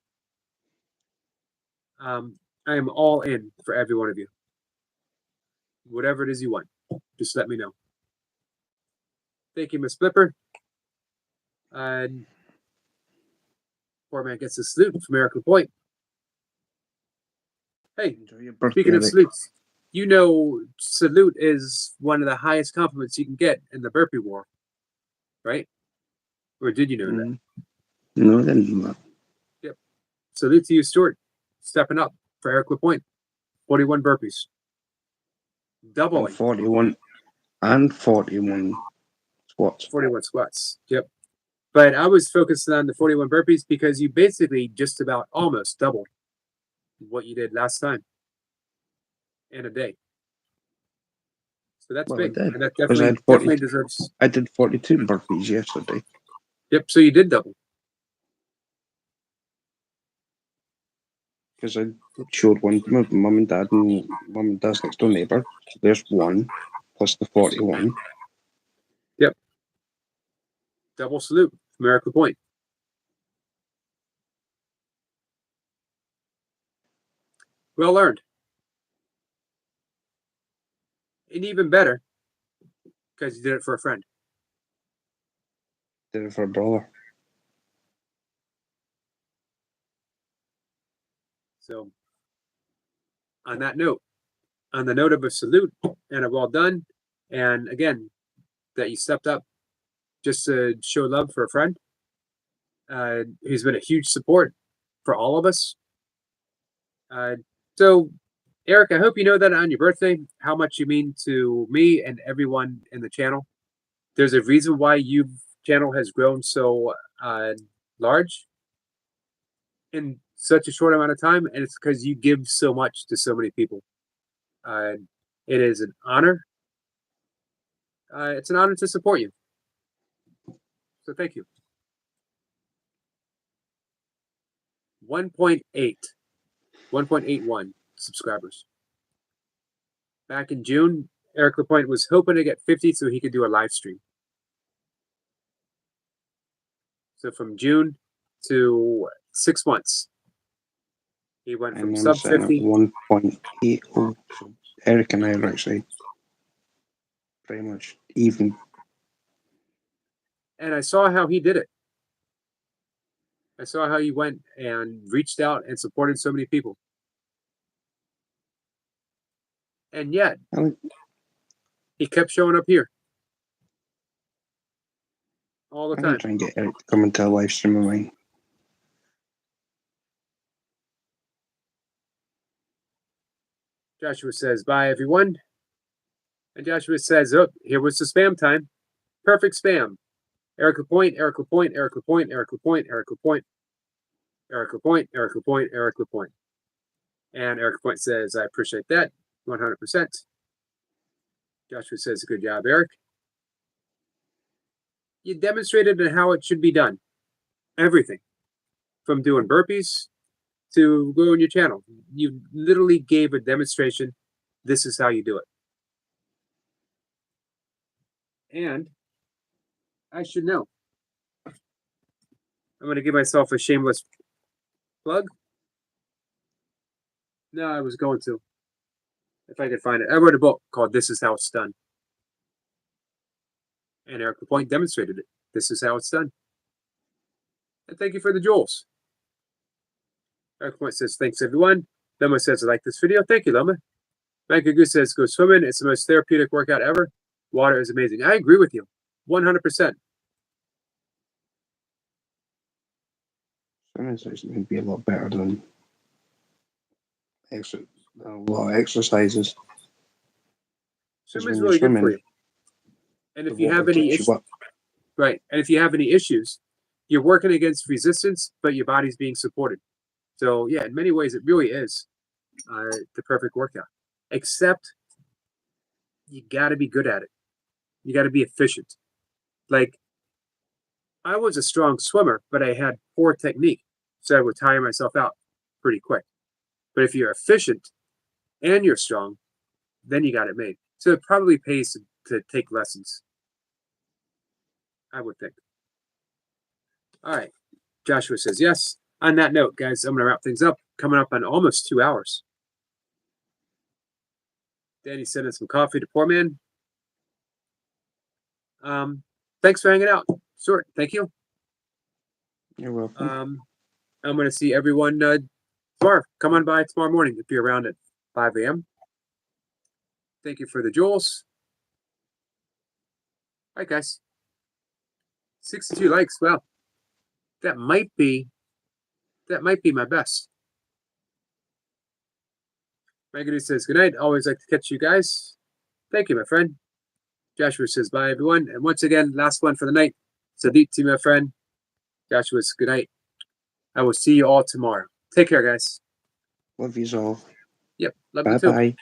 I am all in for every one of you. Whatever it is you want, just let me know. Thank you, Miss Flipper. Poor Man gets a salute from Eric Lapointe. Hey, speaking of salutes, you know, salute is one of the highest compliments you can get in the Burpee War, right? Or did you know that? No, I didn't know that. Yep. Salute to you, Stuart. Stepping up for Eric Lapointe. 41 burpees. Doubling. 41 and 41 squats. 41 squats. Yep. But I was focusing on the 41 burpees because you basically just about almost doubled what you did last time in a day. So that's big. And that definitely deserves. I did 42 burpees yesterday. Yep. So you did double. Because I showed one to my mum and dad's next door neighbour. So there's one plus the 41. Yep. Double salute from Eric Lapointe. Well earned. And even better, because you did it for a friend. Did it for a brother. So, on that note, on the note of a salute and a well done, and again, that you stepped up just to show love for a friend who's been a huge support for all of us. So, Eric, I hope you know that on your birthday, how much you mean to me and everyone in the channel. There's a reason why your channel has grown so large in such a short amount of time, and it's because you give so much to so many people. It is an honor. It's an honor to support you. So thank you. 1.81 subscribers. Back in June, Eric Lapointe was hoping to get 50 so he could do a live stream. So from June to 6 months, he went from sub 50. 1.80. So Eric and I are actually pretty much even. And I saw how he did it. I saw how he went and reached out and supported so many people. And yet, he kept showing up here all the time. I'm trying to get Eric to come into a live stream of mine. Joshua says, bye, everyone. And Joshua says, oh, here was the spam time. Perfect spam. Eric Lapointe, Eric Lapointe, Eric Lapointe, Eric Lapointe, Eric Lapointe, Eric Lapointe, Eric Lapointe, Eric Lapointe. And Eric Lapointe says, I appreciate that 100%. Joshua says, good job, Eric. You demonstrated how it should be done. Everything. From doing burpees to growing your channel. You literally gave a demonstration. This is how you do it. And I should know. I'm going to give myself a shameless plug. No, I was going to. If I could find it. I wrote a book called This Is How It's Done. And Eric Lapointe demonstrated it. This is how it's done. And thank you for the jewels. Eric Lapointe says, thanks everyone. Loma says, I like this video. Thank you, Loma. Mike Goose says, go swimming. It's the most therapeutic workout ever. Water is amazing. I agree with you. 100%. Swimming seems to be a lot better than a lot of exercises. Swimming's really good for you. And if you have any issues, right? And if you have any issues, you're working against resistance, but your body's being supported. So yeah, in many ways, it really is the perfect workout. Except you got to be good at it. You got to be efficient. Like I was a strong swimmer, but I had poor technique, so I would tire myself out pretty quick. But if you're efficient and you're strong, then you got it made. So it probably pays to take lessons. I would think. All right. Joshua says yes. On that note, guys, I'm going to wrap things up. Coming up on almost 2 hours. Danny sending some coffee to poor man. Thanks for hanging out. Sort. Thank you. You're welcome. I'm going to see everyone tomorrow. Come on by tomorrow morning if you're around at 5 a.m. Thank you for the jewels. All right, guys. 62 likes. Wow. That might be my best. Megan says, good night. Always like to catch you guys. Thank you, my friend. Joshua says, bye, everyone. And once again, last one for the night. Sadiq to my friend. Joshua's good night. I will see you all tomorrow. Take care, guys. Love you all. Yep. Love you too. Bye-bye.